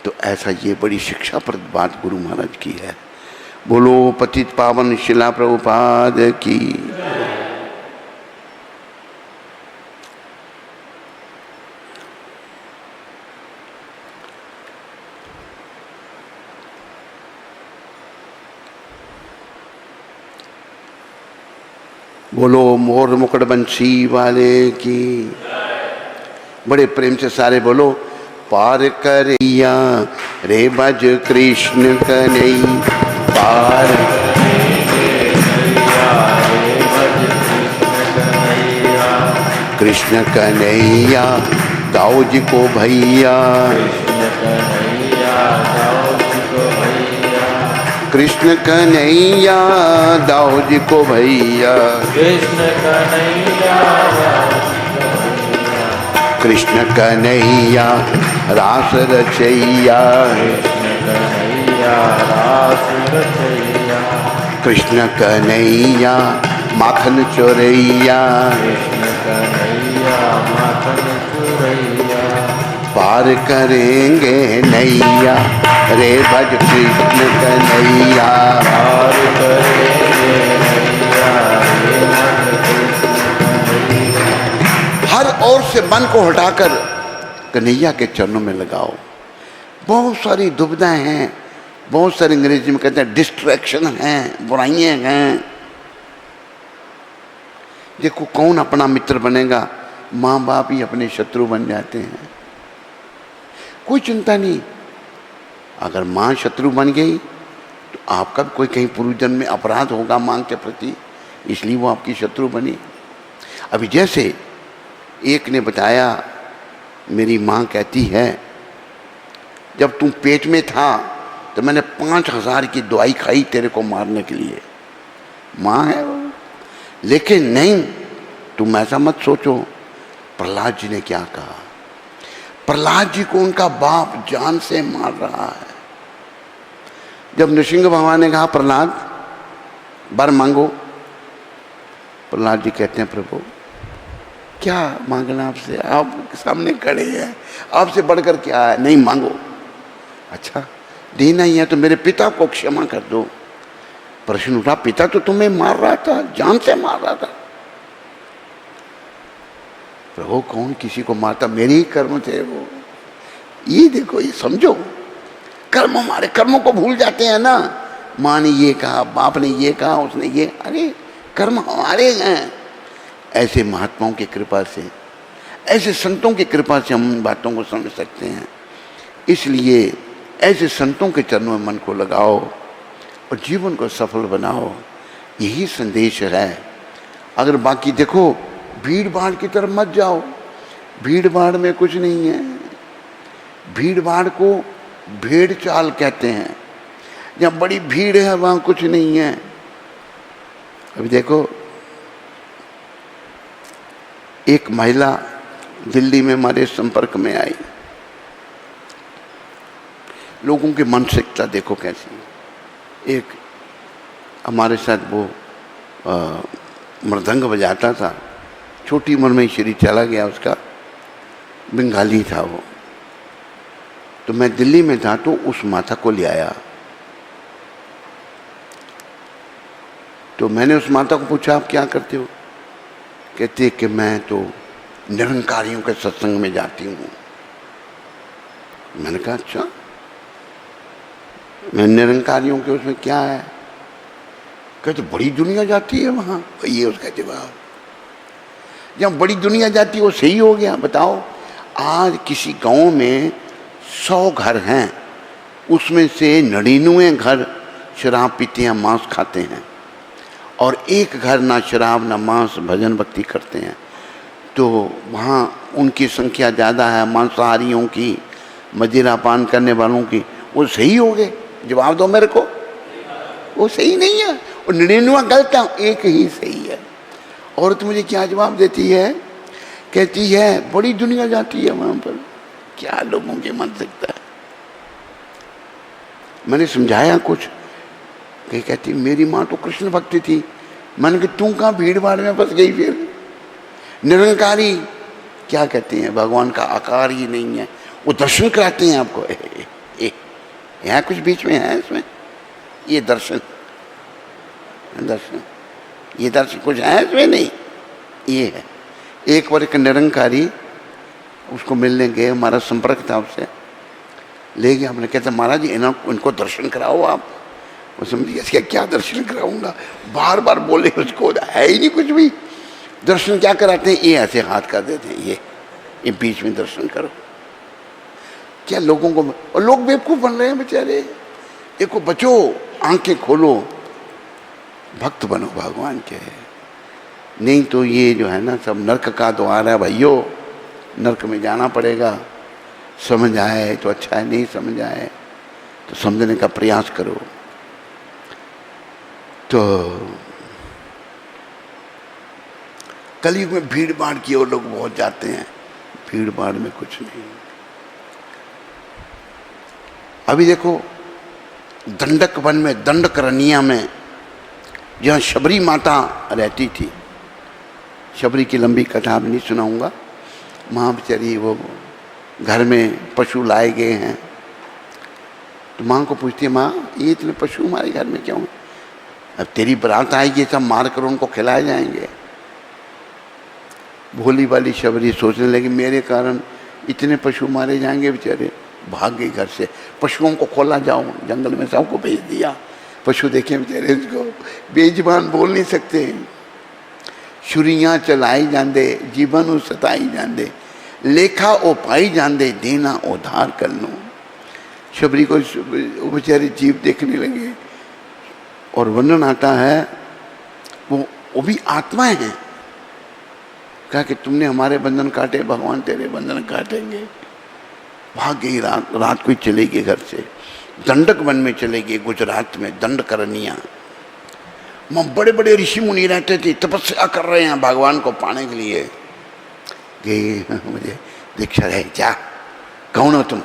तो ऐसा ये बड़ी शिक्षाप्रद बात गुरु महाराज की है। बोलो पतित पावन शिला प्रभुपाद की। बोलो मोर मुकुट बंसी वाले की। बड़े प्रेम से सारे बोलो, पार करिया रे बज कृष्ण कन्हई, पार कृष्ण कन्हैया दाऊ जी को भैया, कृष्ण कन्हैया दाऊ जी को भैया, कृष्ण कन्हैया, कृष्ण कन्हैया रास रचैया, कृष्ण कन्हैया रास रचैया, कृष्ण कन्हैया माखन चोरैया, कृष्ण कन्हैया माखन चुरैया, पार करेंगे नैया रे भज कृष्ण कन्हैया, पार करेंगे नैया रे भज कृष्ण कन्हैया। हर ओर से मन को हटाकर कन्हैया के चरणों में लगाओ। बहुत सारी दुविधाएं हैं, बहुत सारी अंग्रेजी में कहते हैं डिस्ट्रैक्शन हैं, बुराइयां हैं। देखो कौन अपना मित्र बनेगा, माँ बाप ही अपने शत्रु बन जाते हैं। कोई चिंता नहीं, अगर माँ शत्रु बन गई तो आपका भी कोई कहीं पूर्व जन्म में अपराध होगा माँ के प्रति, इसलिए वो आपकी शत्रु बनी। अभी जैसे एक ने बताया, मेरी माँ कहती है जब तुम पेट में था तो मैंने 5,000 की दवाई खाई तेरे को मारने के लिए। माँ है वो, लेकिन नहीं, तुम ऐसा मत सोचो। प्रहलाद जी ने क्या कहा, प्रहलाद जी को उनका बाप जान से मार रहा है। जब नृसिंह भगवान ने कहा प्रहलाद वर मांगो, प्रहलाद जी कहते हैं प्रभु क्या मांगना आपसे, आप सामने खड़े हैं, आपसे बढ़कर क्या है, नहीं मांगो। अच्छा देना ही है तो मेरे पिता को क्षमा कर दो। प्रश्न उठा, पिता तो तुम्हें मार रहा था, जान से मार रहा था। प्रभु कौन किसी को मारता, मेरे ही कर्म थे वो। ये देखो, ये समझो, कर्म हमारे, कर्मों को भूल जाते हैं ना। माँ ने ये कहा, बाप ने ये कहा, उसने ये, अरे कर्म हमारे हैं। ऐसे महात्माओं की कृपा से, ऐसे संतों की कृपा से हम बातों को समझ सकते हैं। इसलिए ऐसे संतों के चरणों में मन को लगाओ और जीवन को सफल बनाओ, यही संदेश है। अगर बाकी देखो, भीड़ भाड़ की तरफ मत जाओ, भीड़ भाड़ में कुछ नहीं है। भीड़ भाड़ को भेड़ चाल कहते हैं। जहाँ बड़ी भीड़ है वहाँ कुछ नहीं है। अभी देखो, एक महिला दिल्ली में हमारे संपर्क में आई। लोगों की मानसिकता देखो कैसी। एक हमारे साथ वो मृदंग बजाता था, छोटी उम्र में ही शरीर चला गया उसका, बंगाली था वो। तो मैं दिल्ली में था तो उस माता को ले आया। तो मैंने उस माता को पूछा, आप क्या करते हो? कहती है कि मैं तो निरंकारियों के सत्संग में जाती हूँ। मैंने कहा अच्छा, मैं निरंकारियों के उसमें क्या है? कहते तो बड़ी दुनिया जाती है वहाँ। ये उसका जवाब। जब बड़ी दुनिया जाती है वो सही हो गया। बताओ, आज किसी गांव में 100 घर हैं, उसमें से 99 घर शराब पीते हैं, मांस खाते हैं, और एक घर ना शराब ना मांस, भजन भक्ति करते हैं। तो वहाँ उनकी संख्या ज़्यादा है मांसाहारियों की, मदिरा पान करने वालों की। वो सही हो गए? जवाब दो मेरे को। वो सही नहीं है, वो 99 गलत है, एक ही सही है। औरत मुझे क्या जवाब देती है? कहती है बड़ी दुनिया जाती है वहाँ पर। क्या लोगों की मानसिकता है। मैंने समझाया कुछ, कहीं कहती मेरी माँ तो कृष्ण भक्ति थी। मैंने कहा तू कहाँ भीड़ भाड़ में फंस गई फिर? निरंकारी क्या कहते हैं? भगवान का आकार ही नहीं है। वो दर्शन कराते हैं आपको। यहाँ कुछ बीच में है इसमें, ये दर्शन दर्शन, ये दर्शन कुछ है इसमें? नहीं, ये है। एक बार एक निरंकारी उसको मिलने गए, हमारा संपर्क था उससे, ले गया। हमने कहते महाराज जी इनको दर्शन कराओ आप। वो समझ गया क्या दर्शन कराऊंगा, बार बार बोले उसको, है ही नहीं कुछ भी। दर्शन क्या कराते हैं? ये ऐसे हाथ कर देते हैं, ये बीच में दर्शन करो। क्या लोगों को, और लोग बेवकूफ बन रहे हैं बेचारे। देखो बचो, आंखें खोलो, भक्त बनो भगवान के। नहीं तो ये जो है ना सब नरक का द्वार है भाइयों, नरक में जाना पड़ेगा। समझ आए तो अच्छा है, नहीं समझ आए तो समझने का प्रयास करो। तो कलयुग में भीड़ भाड़ की ओर लोग बहुत जाते हैं, भीड़ भाड़ में कुछ नहीं। अभी देखो दंडक वन में, दंडकरनिया में, जहाँ शबरी माता रहती थी, शबरी की लंबी कथा भी नहीं सुनाऊंगा। वहाँ बेचारी वो घर में पशु लाए गए हैं, तो माँ को पूछती है, माँ ये इतने पशु हमारे घर में क्यों? अब तेरी बारात आएगी, सब मार कर उनको खिलाए जाएंगे। भोली वाली शबरी सोचने लगी मेरे कारण इतने पशु मारे जाएंगे। बेचारे भाग गई घर से। पशुओं को खोला जाओ, जंगल में सबको भेज दिया। पशु देखे बेचारे उसको, बेजुबान बोल नहीं सकते। छुरियाँ चलाई जाते, जीवन सताई जाते, लेखा ओ पाई जाते, देना उधार कर लो। शबरी को बेचारे जीव देखने लगे, और वर्णन आता है वो भी आत्माएं हैं। कहा कि तुमने हमारे बंधन काटे, भगवान तेरे बंधन काटेंगे। भाग गई, रात को ही चले गए घर से। दंडक वन में चले गए, गुजरात में दंडकरनिया। वहाँ बड़े बड़े ऋषि मुनि रहते थे, तपस्या कर रहे हैं भगवान को पाने के लिए। गए, मुझे दीक्षा है, क्या कौन हो तुम?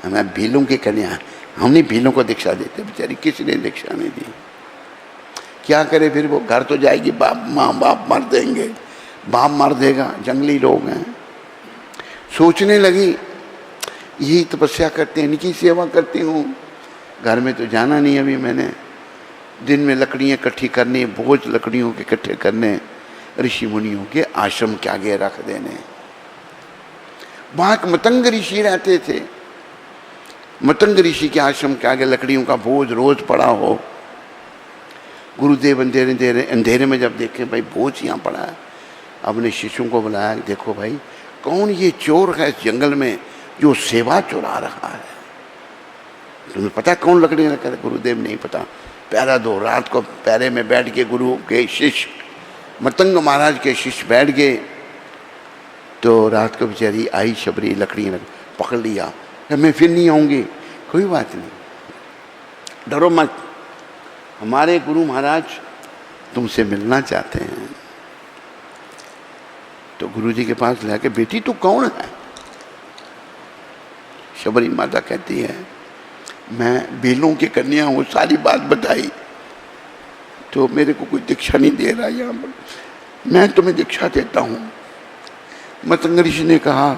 मैं भीलों की कन्या। हम नहीं भीलों को दीक्षा देते, बेचारी किसी ने दीक्षा नहीं दी। क्या करे फिर? वो घर तो जाएगी, माँ बाप मार देंगे, बाप मार देगा, जंगली लोग हैं। सोचने लगी यही तपस्या करते हैं, इनकी सेवा करती हूँ, घर में तो जाना नहीं अभी मैंने। दिन में लकड़ियाँ इकट्ठी करनी, बोझ लकड़ियों के इकट्ठे करने, ऋषि मुनियों के आश्रम के आगे रख देने। वहाँ एक मतंग ऋषि रहते थे। मतंग ऋषि के आश्रम के आगे लकड़ियों का बोझ रोज पड़ा हो। गुरुदेव अंधेरे में जब देखे भाई बोझ यहाँ पड़ा है, अपने शिष्यों को बुलाया, देखो भाई कौन ये चोर है इस जंगल में जो सेवा चुरा रहा है? तुम्हें पता कौन लकड़ी रखा है? गुरुदेव नहीं पता। पहरा दो। रात को पैरे में बैठ के गुरु के शिष्य, मतंग महाराज के शिष्य बैठ गए, तो रात को बेचारी आई शबरी, लकड़ी पकड़ लिया, मैं फिर नहीं आऊँगी। कोई बात नहीं, डरो मत, हमारे गुरु महाराज तुमसे मिलना चाहते हैं। तो गुरु जी के पास लाके, बेटी तू कौन है? शबरी माता कहती है, मैं बेलों की कन्या हूँ। सारी बात बताई। तो मेरे को कोई दीक्षा नहीं दे रहा यहाँ पर, मैं तुम्हें दीक्षा देता हूँ। मतंग ऋषि ने कहा,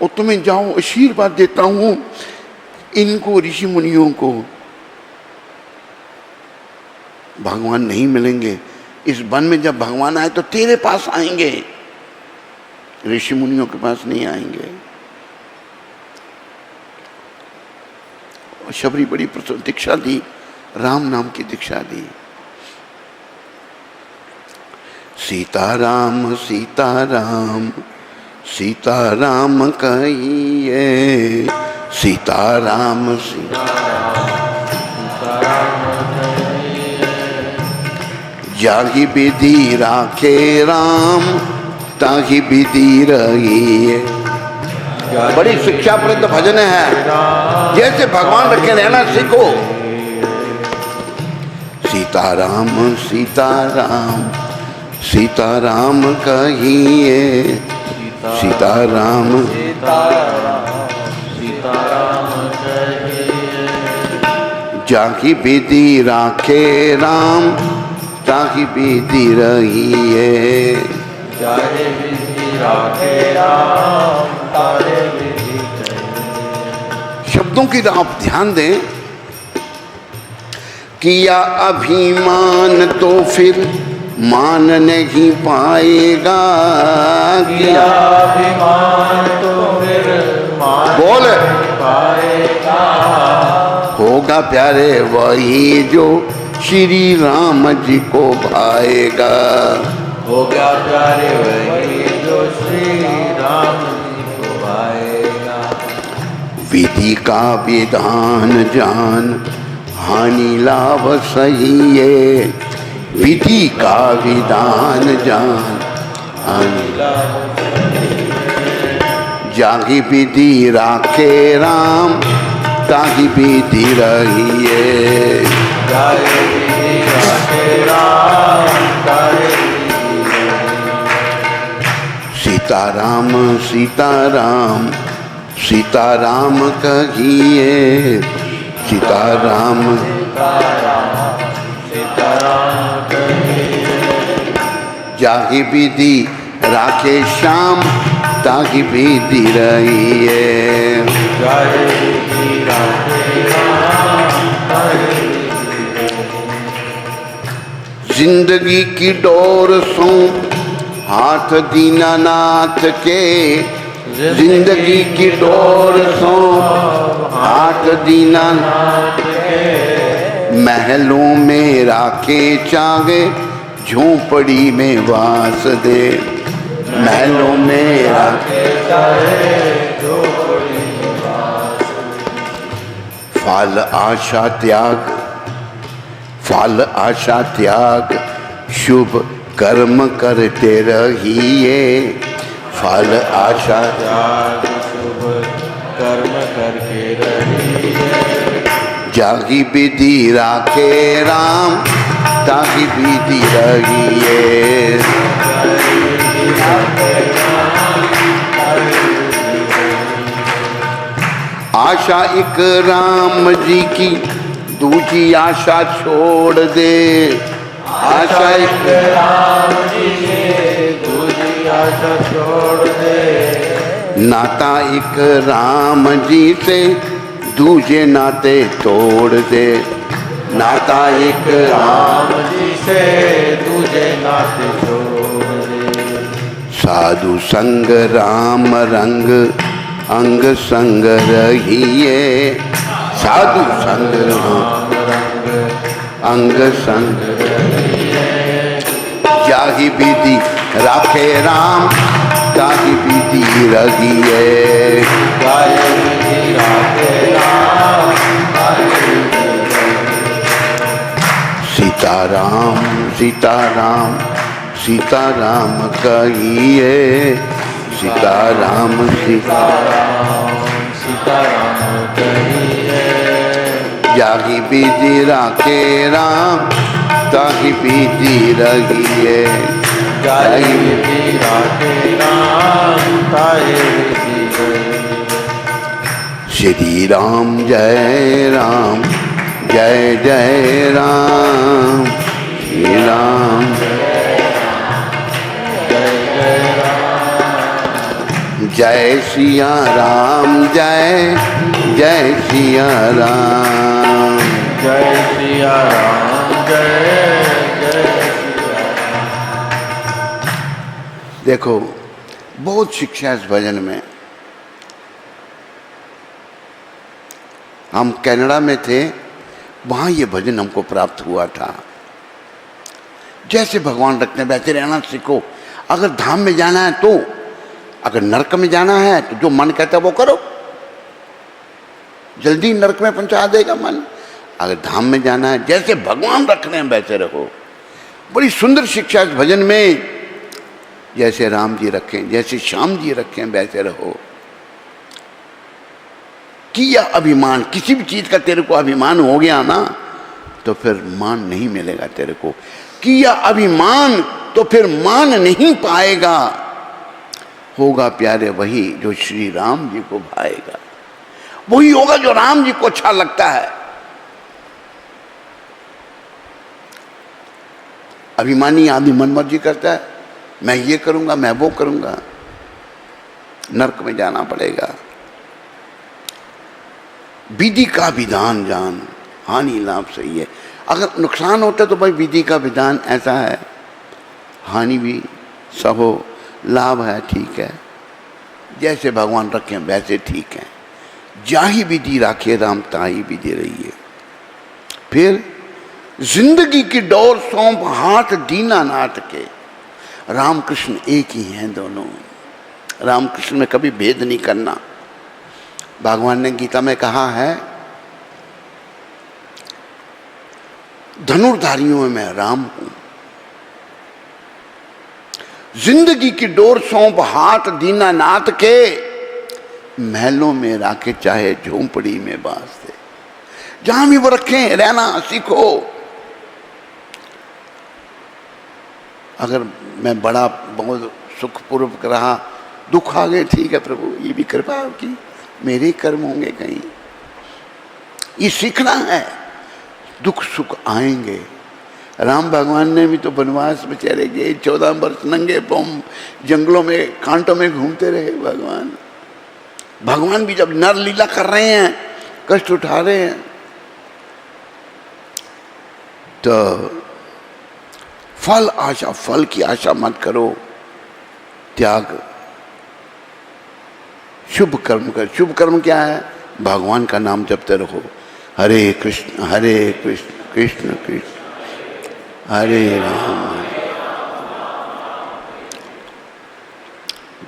और तुम्हें जाओ आशीर्वाद देता हूँ इनको, ऋषि मुनियों को भगवान नहीं मिलेंगे इस वन में। जब भगवान आए तो तेरे पास आएंगे, ऋषि मुनियों के पास नहीं आएंगे। शबरी बड़ी प्रसन्न दीक्षा दी, राम नाम की दीक्षा दी। सीताराम सीताराम सीताराम कहिए, सीताराम सीताराम जाहि विधि राखे राम, ताहि विधि रहिए। बड़ी शिक्षाप्रद भजन है, जैसे भगवान रखे रहना सीखो। सीताराम सीताराम सीताराम कहिए, सीताराम सीताराम कहिए। जाहि विधि राखे राम, ताहि विधि रहिए। जाहि विधि राखे राम, ताहि विधि रहिए। शब्दों की आप ध्यान दें। किया अभिमान तो फिर मान नहीं पाएगा। किया अभिमान तो फिर मान बोल नहीं पाएगा। होगा प्यारे वही जो श्री राम जी को भाएगा। होगा प्यारे वही जो श्री राम जी को भाएगा। विधि का विधान जान, हानि लाभ सही है। विधि का विधान जान, हानि लाभ। जाहि विधि राखे राम, ताहि विधि रहिए। जाहि विधि राखे राम, ताहि विधि रहिए। सीताराम सीताराम सीताराम कहिए, सीताराम सीताराम कहिए। जाहि विधि राखे श्याम, ताहि विधि रहिए। जाहि विधि राखे राम, ताहि विधि रहिए। जिंदगी की डोर सौंप हाथ दीनानाथ के। जिंदगी की डोर सौंप हाथ दीनानाथ के। महलों में राखे चाहे, झोंपड़ी में वास दे। महलों में राखे चाहे, झोंपड़ी में वास दे। फल आशा त्याग, फल आशा त्याग, शुभ कर्म करते रहिए। फल आशा त्याग, शुभ कर्म करके रहिए। जाहि विधि राखे राम, ताहि विधि रहिए। आशा एक राम जी की, दूजी आशा छोड़ दे। आशा एक राम जी से, दूसरी आशा छोड़ दे। नाता एक राम जी से, दूजे नाते तोड़ दे। नाता एक राम जी से, दूजे नाते छोड़ दे। साधु संग राम रंग, अंग संग रहिए। साधु संग राम रंग, अंग संग रहिए। जाहि विधि राखे राम, ताहि विधि रहिए। जाहि विधि राखे राम, ताहि विधि रहिए। सीताराम सीताराम सीताराम कहिए, सीताराम सीताराम सीताराम कहिए। जाहि विधि राखे राम ताहि विधि रहिए। जाहि विधि राखे राम ताहि विधि रहिए। श्री राम जय राम जय जय राम। श्री राम जय सिया राम जय जय सिया राम। जय सिया राम जय जय सिया राम। देखो बहुत शिक्षा इस भजन में। हम कनाडा में थे, वहाँ ये भजन हमको प्राप्त हुआ था। जैसे भगवान रखते हैं वैसे रहना सीखो। अगर धाम में जाना है तो, अगर नरक में जाना है तो जो मन कहता है वो करो, जल्दी नरक में पहुंचा देगा मन। अगर धाम में जाना है, जैसे भगवान रख रहे हैं वैसे रहो। बड़ी सुंदर शिक्षा इस भजन में। जैसे राम जी रखें, जैसे श्याम जी रखें वैसे रहो। किया अभिमान, किसी भी चीज का तेरे को अभिमान हो गया ना तो फिर मान नहीं मिलेगा तेरे को। किया अभिमान तो फिर मान नहीं पाएगा। होगा प्यारे वही जो श्री राम जी को भाएगा। वही होगा जो राम जी को अच्छा लगता है। अभिमानी आदमी मनमर्जी करता है, मैं ये करूंगा, मैं वो करूंगा, नरक में जाना पड़ेगा। विधि का विधान जान, हानि लाभ सही है। अगर नुकसान होता है तो भाई विधि का विधान ऐसा है, हानि भी सहो, लाभ है ठीक है, जैसे भगवान रखें वैसे ठीक है। जाहि विधि राखे राम ताहि विधि रहिए। फिर जिंदगी की डोर सौंप हाथ दीनानाथ के। राम कृष्ण एक ही हैं दोनों। राम कृष्ण में कभी भेद नहीं करना। भगवान ने गीता में कहा है, धनुर्धारियों में मैं राम हूं। जिंदगी की डोर सौंप हाथ दीनानाथ के। महलों में राखे चाहे झोंपड़ी में बास दे। जहां भी वो रखें रहना सीखो। अगर मैं बड़ा बहुत सुखपूर्वक रहा, दुख आ गए, ठीक है प्रभु ये भी कृपा आपकी, मेरे कर्म होंगे कहीं। ये सीखना है, दुख सुख आएंगे। राम भगवान ने भी तो वनवास में चले गए, 14 वर्ष नंगे पांव जंगलों में कांटों में घूमते रहे। भगवान भी जब नर लीला कर रहे हैं, कष्ट उठा रहे हैं, तो फल आशा, फल की आशा मत करो, त्याग, शुभ कर्म कर। शुभ कर्म क्या है? भगवान का नाम जपते रहो। हरे कृष्ण कृष्ण कृष्ण हरे राम।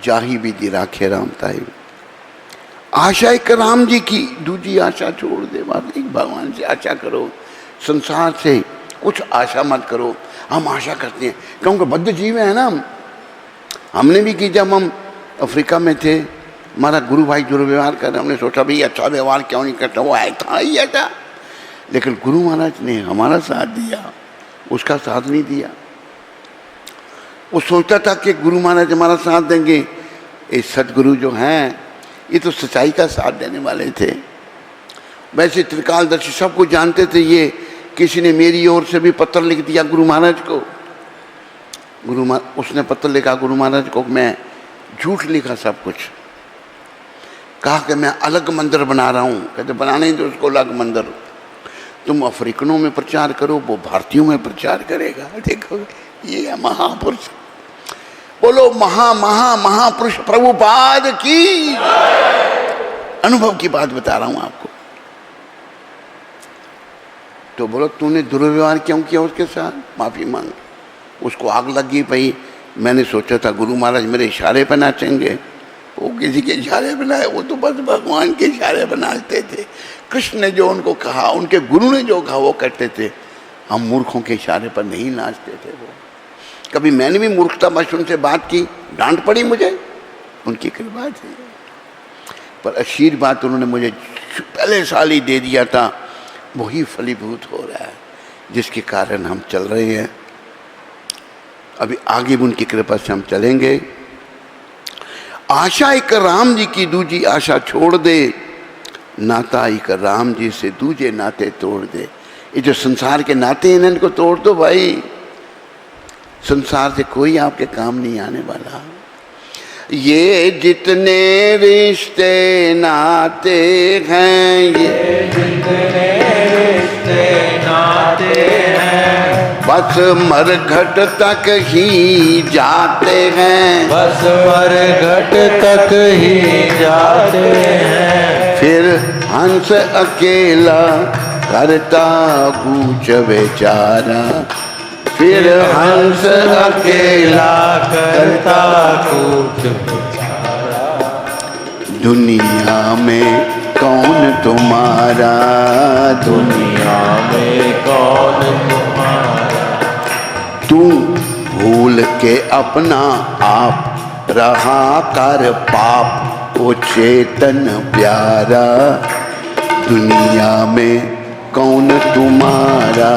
जाहि विधि राखे राम ताहि। आशा एक राम जी की, दूसरी आशा छोड़ दे। एक भगवान से आशा करो, संसार से कुछ आशा मत करो। हम आशा करते हैं क्योंकि बद्ध जीव है ना हमने भी की। जब हम अफ्रीका में थे, हमारा गुरु भाई दुर्व्यवहार कर रहे, हमने सोचा भाई अच्छा व्यवहार क्यों नहीं करता, वो है था ही ऐसा। लेकिन गुरु महाराज ने हमारा साथ दिया, उसका साथ नहीं दिया। वो सोचता था कि गुरु महाराज हमारा साथ देंगे। ये सदगुरु जो हैं ये तो सच्चाई का साथ देने वाले थे। वैसे त्रिकालदर्शी सब कुछ जानते थे। ये किसी ने मेरी ओर से भी पत्र लिख दिया गुरु महाराज को। उसने पत्र लिखा गुरु महाराज को, मैं झूठ लिखा सब कुछ। कहा कि मैं अलग मंदिर बना रहा हूँ। कहते बनाने दो उसको अलग मंदिर। तुम अफ्रीकनों में प्रचार करो, वो भारतीयों में प्रचार करेगा। देखो ये है महापुरुष। बोलो महापुरुष प्रभुपाद की। अनुभव की बात बता रहा हूं आपको। तो बोलो तूने दुर्व्यवहार क्यों किया उसके साथ, माफी मांग। उसको आग लगी भाई, मैंने सोचा था गुरु महाराज मेरे इशारे पर नाचेंगे। वो किसी के इशारे बनाए, वो तो बस भगवान के इशारे बनाते थे। कृष्ण ने जो उनको कहा, उनके गुरु ने जो कहा वो करते थे। हम मूर्खों के इशारे पर नहीं नाचते थे। वो कभी मैंने भी मूर्खता बस उनसे बात की, डांट पड़ी मुझे, उनकी कृपा थी। पर आशीर्वाद उन्होंने मुझे पहले साल ही दे दिया था, वही फलीभूत हो रहा है, जिसके कारण हम चल रहे हैं। अभी आगे भी उनकी कृपा से हम चलेंगे। आशा एक राम जी की दूजी आशा छोड़ दे, नाता एक राम जी से दूजे नाते तोड़ दे। ये जो संसार के नाते हैं इनको तोड़ दो भाई, संसार से कोई आपके काम नहीं आने वाला। ये जितने रिश्ते नाते हैं, ये जितने रिश्ते नाते हैं, बस मरघट तक ही जाते हैं, बस मरघट तक ही जाते हैं। फिर हंस अकेला करता कूच बेचारा, फिर हंस अकेला करता कूच। दुनिया में कौन तुम्हारा, दुनिया में कौन तुम्हारा, तू भूल के अपना आप रहा कर पाप, वो चेतन प्यारा। दुनिया में कौन तुम्हारा,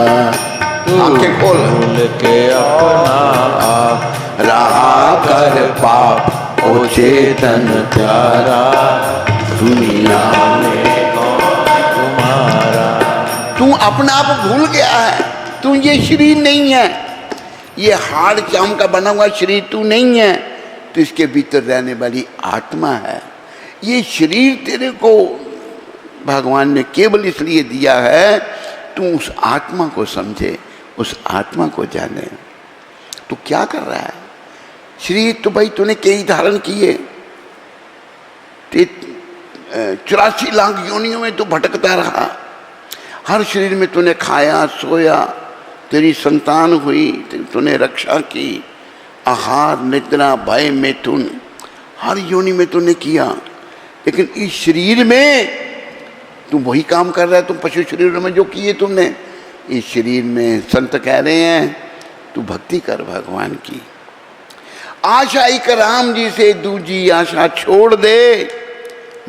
आंखें खोल, भूल के अपना आप रहा कर पाप, वो चेतन प्यारा। दुनिया में कौन तुम्हारा, तू अपना आप भूल गया है। तू ये शरीर नहीं है, ये हाड़ चाम का बना हुआ शरीर तू नहीं है, तो इसके भीतर रहने वाली आत्मा है। ये शरीर तेरे को भगवान ने केवल इसलिए दिया है तू उस आत्मा को समझे, उस आत्मा को जाने। तू क्या कर रहा है? शरीर तो भाई तूने कई धारण किए, 84 लाख योनियों में तू भटकता रहा। हर शरीर में तूने खाया सोया, तेरी संतान हुई, तूने रक्षा की, आहार निद्रा भय मैथुन हर योनि में तूने किया। लेकिन इस शरीर में तू वही काम कर रहा है तुम पशु शरीर में जो किए तुमने। इस शरीर में संत कह रहे हैं तू भक्ति कर भगवान की। आशा एक राम जी से दूजी आशा छोड़ दे,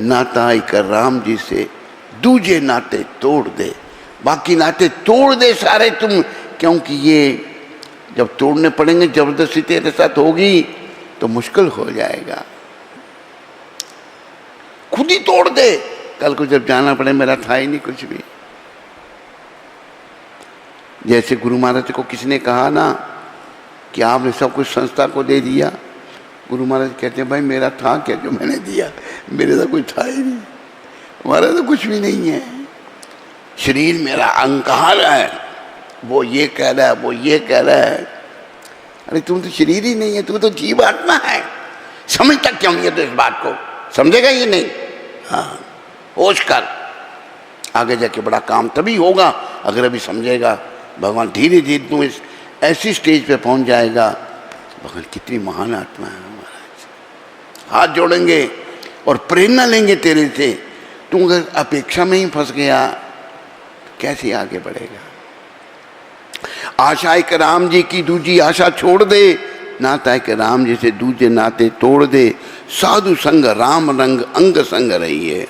नाता एक राम जी से दूजे नाते तोड़ दे। बाकी नाते तोड़ दे सारे तुम, क्योंकि ये जब तोड़ने पड़ेंगे जबरदस्ती तेरे साथ होगी तो मुश्किल हो जाएगा। खुद ही तोड़ दे, कल को जब जाना पड़े मेरा था ही नहीं कुछ भी। जैसे गुरु महाराज को किसने कहा ना कि आपने सब कुछ संस्था को दे दिया, गुरु महाराज कहते हैं भाई मेरा था क्या जो मैंने दिया, मेरे तो कुछ था ही नहीं, हमारा तो कुछ भी नहीं है। शरीर मेरा अहंकार है, वो ये कह रहा है वो ये कह रहा है। अरे तुम तो शरीर ही नहीं है, तू तो जीव आत्मा है। समझता क्यों नहीं है तो इस बात को समझेगा ही नहीं। हाँ होश कर, आगे जाके बड़ा काम तभी होगा अगर अभी समझेगा। भगवान धीरे धीरे तू इस ऐसी स्टेज पे पहुंच जाएगा। भगवान कितनी महान आत्मा है महाराज। हाथ जोड़ेंगे और प्रेरणा लेंगे तेरे से। तू अगर अपेक्षा में ही फंस गया तो कैसे आगे बढ़ेगा। आशा एक राम जी की दूजी आशा छोड़ दे, नाता एक राम जी से दूजे नाते तोड़ दे। साधु संग राम रंग अंग संग रहिए,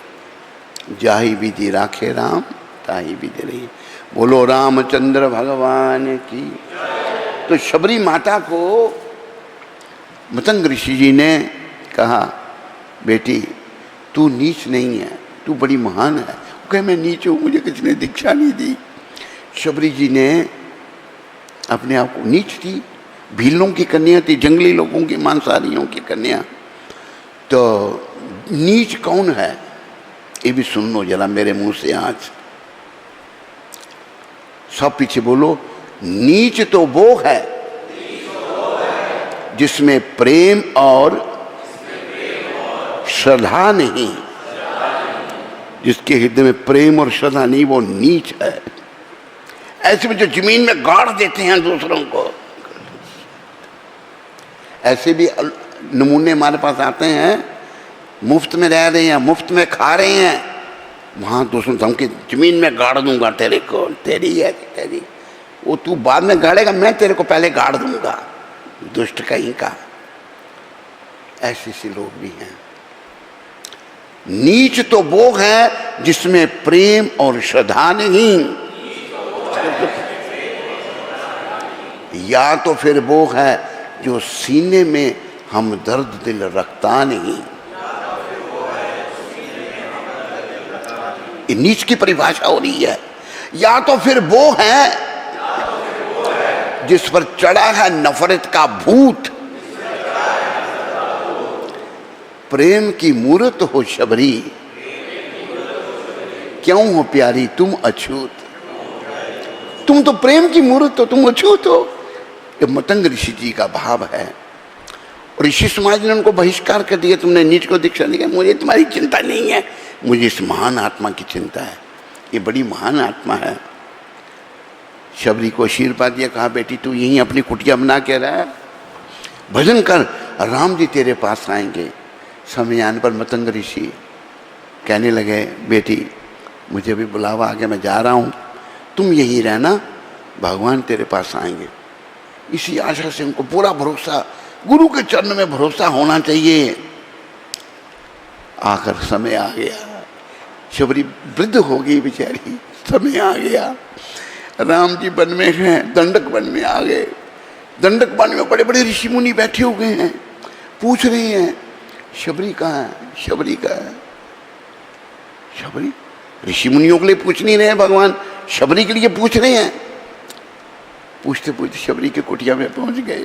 जाहि विधि राखे राम ताहि विधि रहिए। बोलो रामचंद्र भगवान की। तो शबरी माता को मतंग ऋषि जी ने कहा बेटी तू नीच नहीं है, तू बड़ी महान है। वो कहे मैं नीच हूँ, मुझे किसी ने दीक्षा नहीं दी। शबरी जी ने अपने आप को नीच थी, भीलों की कन्या थी, जंगली लोगों की मांसाहारियों की कन्या। तो नीच कौन है ये भी सुन लो जरा मेरे मुंह से आज। सब पीछे बोलो, नीच तो वो है जिसमें प्रेम और श्रद्धा नहीं। जिसके हृदय में प्रेम और श्रद्धा नहीं वो नीच है। ऐसे में जो जमीन में गाड़ देते हैं दूसरों को, ऐसे भी नमूने हमारे पास आते हैं। मुफ्त में रह रहे हैं, मुफ्त में खा रहे हैं, वहां दूसरों से हमके जमीन में गाड़ दूंगा तेरे को, तेरी है तेरी, वो तू बाद में गाड़ेगा, मैं तेरे को पहले गाड़ दूंगा। दुष्ट कहीं का। ऐसे से लोग भी हैं। नीच तो वो है जिसमें प्रेम और श्रद्धा नहीं, या तो फिर वो है जो सीने में हम दर्द दिल रखता नहीं। ये नीच की परिभाषा हो रही है। या तो फिर वो है जिस पर चढ़ा है नफरत का भूत, प्रेम की मूरत हो शबरी, क्यों हो प्यारी तुम अछूत। तुम तो प्रेम की मूरत हो, तुम अछूत हो। ये मतंग ऋषि जी का भाव है। और ऋषि समाज ने उनको बहिष्कार कर दिया, तुमने नीच को दीक्षा दी। मुझे तुम्हारी चिंता नहीं है, मुझे इस महान आत्मा की चिंता है। ये बड़ी महान आत्मा है। शबरी को आशीर्वाद दिया, कहा बेटी तू यहीं अपनी कुटिया बना के रह, भजन कर, राम जी तेरे पास आएंगे। समय आने पर मतंग ऋषि कहने लगे, बेटी मुझे भी बुलावा आ गया, मैं जा रहा हूँ, तुम यहीं रहना, भगवान तेरे पास आएंगे। इसी आशा से उनको पूरा भरोसा, गुरु के चरण में भरोसा होना चाहिए। आकर समय आ गया, शबरी वृद्ध हो गई बेचारी, समय आ गया। राम जी वन में हैं, दंडक वन में आ गए। दंडक वन में बड़े बड़े ऋषि मुनि बैठे हुए हैं, पूछ रहे हैं शबरी कहाँ है, शबरी कहाँ है। शबरी ऋषि मुनियों के लिए पूछ नहीं रहे हैं भगवान, शबरी के लिए पूछ रहे हैं। पूछते पूछते शबरी के कुटिया में पहुंच गए।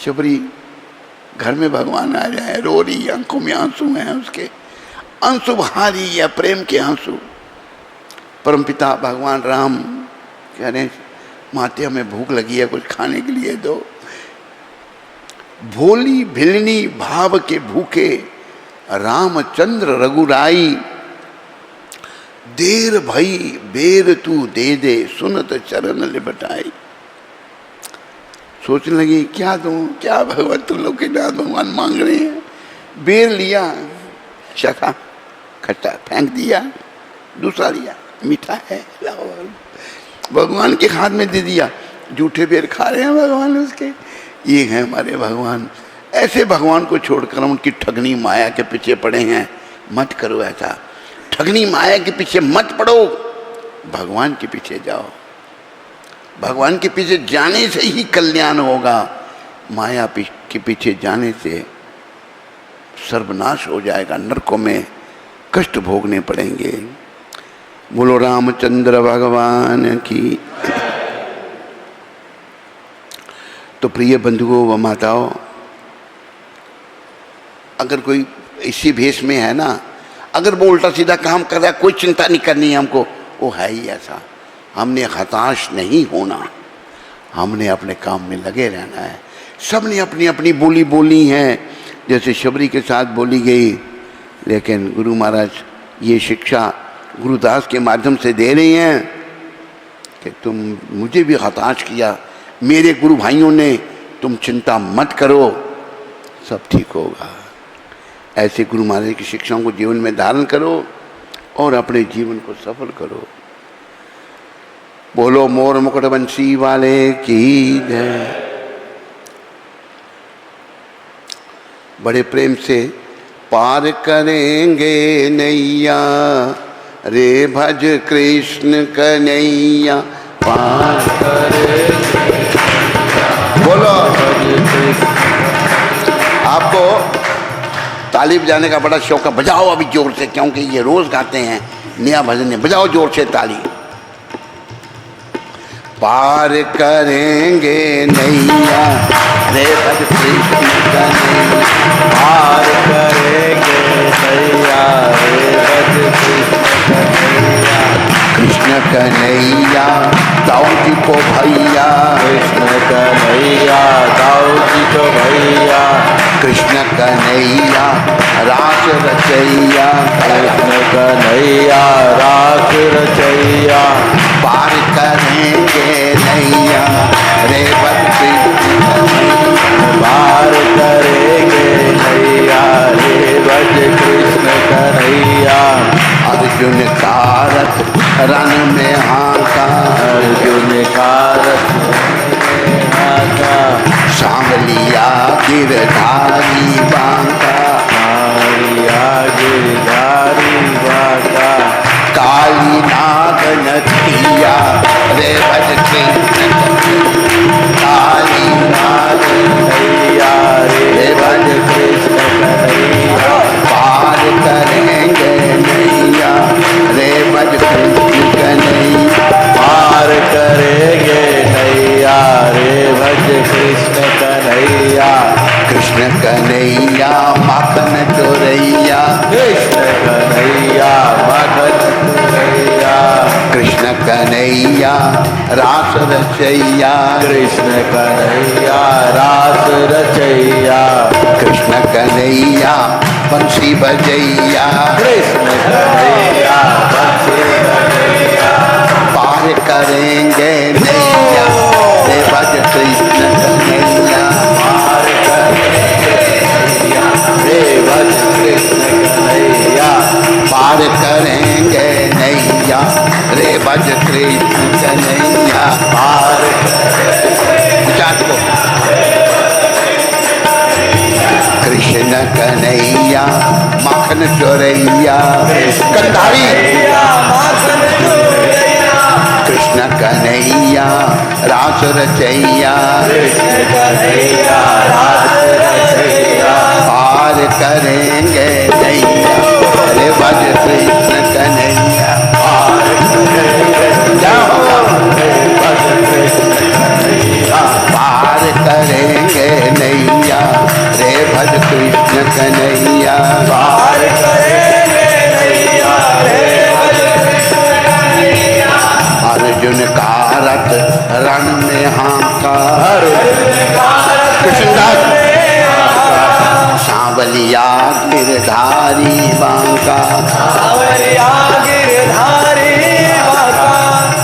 शबरी घर में भगवान आ जाए, रो रही, आंखों में आंसू हैं उसके, आंसू बहा रही है, प्रेम के आंसू। परमपिता भगवान राम कह रहे हैं, माते हमें भूख लगी है, कुछ खाने के लिए दो। भोली भिलनी भाव के भूखे रामचंद्र रघुराई, देर भई बेर तू दे दे, सुनत चरण लिपटाई। सोचने लगी क्या दूं, क्या भगवान तुम लोग के नाथ भगवान मांग रहे हैं। बेर लिया, चखा, खट्टा, फेंक दिया, दूसरा लिया, मीठा है, लाओ भगवान के हाथ में दे दिया। जूठे बेर खा रहे हैं भगवान उसके। ये हैं हमारे भगवान। ऐसे भगवान को छोड़कर हम उनकी ठगनी माया के पीछे पड़े हैं। मत करो ऐसा, ठगनी माया के पीछे मत पड़ो, भगवान के पीछे जाओ। भगवान के पीछे जाने से ही कल्याण होगा, माया के पीछे जाने से सर्वनाश हो जाएगा, नरकों में कष्ट भोगने पड़ेंगे। बोलो रामचंद्र भगवान की। तो प्रिय बंधुओं व माताओं, अगर कोई इसी भेष में है ना, अगर वो उल्टा सीधा काम कर रहा है, कोई चिंता नहीं करनी है हमको, वो है ही ऐसा। हमने हताश नहीं होना, हमने अपने काम में लगे रहना है। सब ने अपनी अपनी बोली बोली है, जैसे शबरी के साथ बोली गई, लेकिन गुरु महाराज ये शिक्षा गुरुदास के माध्यम से दे रही हैं कि तुम मुझे भी हताश किया, मेरे गुरु भाइयों ने, तुम चिंता मत करो, सब ठीक होगा। ऐसे गुरु महाराज की शिक्षाओं को जीवन में धारण करो और अपने जीवन को सफल करो। बोलो मोर मुकुट बंसी वाले की जय। बड़े प्रेम से पार करेंगे नैया रे भज कृष्ण कन्हैया, पार करेंगे। बोलो आपको ताली बजाने का बड़ा शौक है, बजाओ अभी जोर से, क्योंकि ये रोज गाते हैं नया भजन है। बजाओ जोर से ताली। पार करेंगे नैया रे भज कृष्ण कन्हैया, पार करेंगे नैया रे भज कृष्ण कन्हैया। कृष्ण कन्हैया दाऊ जी को भैया, कृष्ण कन्हैया दाऊ जी को भैया। कृष्ण कन्हैया रास रचैया, कृष्ण कन्हैया रास रचैया। पार करेंगे नैया रे भज कृष्ण कन्हैया, पार करेंगे नैया रे भज कृष्ण कन्हैया। अर्जुन का रथ रन में हाका, अर्जुन का रथ में हाका। सांवलिया गिरधारी माखन चोरैया कृष्ण कन्हैया माखन चोरैया कृष्ण कन्हैया रास रचैया कृष्ण कन्हैया रास रचैया कृष्ण कन्हैया बंसी बजैया कृष्ण कन्हैया बंसी बजैया पार करेंगे नैया रे भज कृष्ण कन्हैया पार करेंगे नैया रे भज कृष्ण कन्हैया पार करेंगे नैया रे भज कृष्ण कन्हैया पार विचार को कृष्ण कन्हैया माखन चोरैया कंधारी माखन चोरैया कृष्ण कन्हैया रास रचैया कृष्ण कन्हैया रास रचैया पार करेंगे नैया रे भज कृष्ण कन्हैया पार करेंगे क्या होगा रे भज कृष्ण कन्हैया पार करेंगे नैया रे भज कृष्ण कन्हैया पार करेंगे नैया रे भज कृष्ण कन्हैया अर्जुन का रथ रण में हाका कृष्णदास सांवलिया गिरधारी बांका सावरिया गिरधारी बांका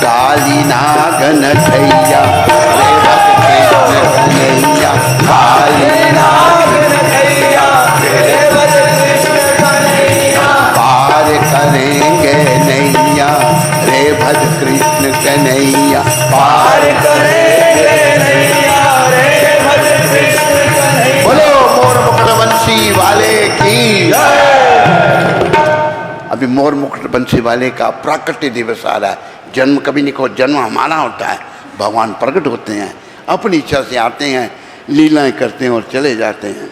काली नागन छैया रे भज कृष्ण कन्हैया काली नागन कन्हैया रे भज कृष्ण कन्हैया पार करेंगे नैया रे भज कृष्ण कन्हैया पार करेंगे नैया रे भज कृष्ण कन्हैया बोलो मोर मुकुट बंसी वाले की अभी मोर मुकुट बंसी वाले का प्राकट्य दिवस आ रहा है। जन्म कभी नहीं कहो, जन्म हमारा होता है। भगवान प्रकट होते हैं, अपनी इच्छा से आते हैं, लीलाएं करते हैं और चले जाते हैं।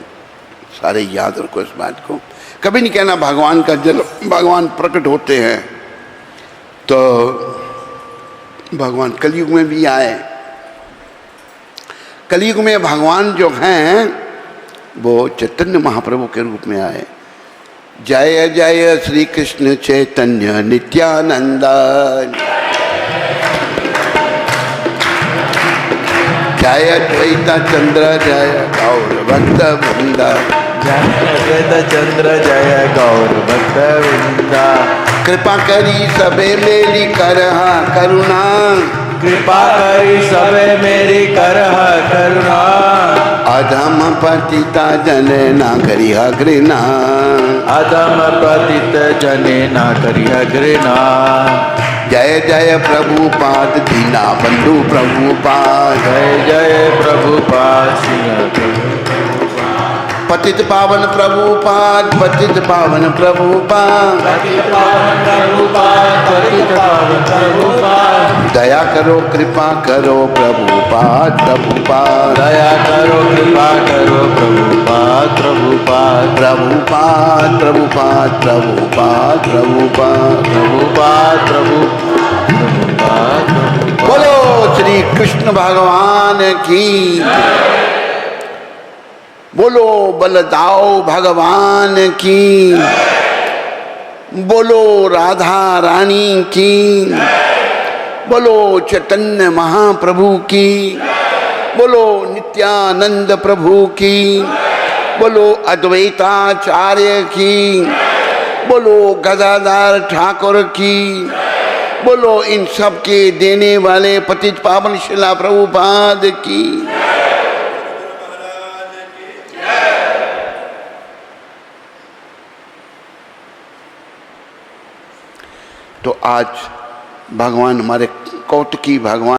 सारे याद रखो इस बात को। कभी नहीं कहना भगवान का जन्म, भगवान प्रकट होते हैं। तो भगवान कलयुग में भी आए। कलयुग में भगवान जो हैं वो चैतन्य महाप्रभु के रूप में आए। जय जय श्री कृष्ण चैतन्य नित्यानंद, जय द्वैता चंद्र जय गौर भक्त वृंद, जय चंद्र जय गौर भक्त वृंदा कृपा करी सबे मेरी करहा करुणा, कृपा करी सबे मेरी करह करुणा अधम पतिता जने ना करिहा घृणा, अधम पतित जने ना करिह घृणा जय जय प्रभुपाद दीना बंधु प्रभुपाद, जय जय प्रभुपाद सिंह पतित पावन प्रभुपाद, पतित पावन प्रभुपाद, पतित पावन प्रभुपाद पतित पावन प्रभुपाद दया करो कृपा करो प्रभुपाद प्रभुपाद, दया करो कृपा करो प्रभुपाद प्रभुपाद प्रभुपाद प्रभुपाद प्रभुपाद प्रभुपाद। प्रभुपाद प्रभुपाद बोलो श्री कृष्ण भगवान की, बोलो बलदाऊ भगवान की, बोलो राधा रानी की, बोलो चैतन्य महाप्रभु की, बोलो नित्यानंद प्रभु की, बोलो अद्वैताचार्य की, बोलो गदाधर ठाकुर की, बोलो इन सब के देने वाले पतित पावन शिला प्रभुपाद की। तो आज भगवान हमारे कौतुकी भगवान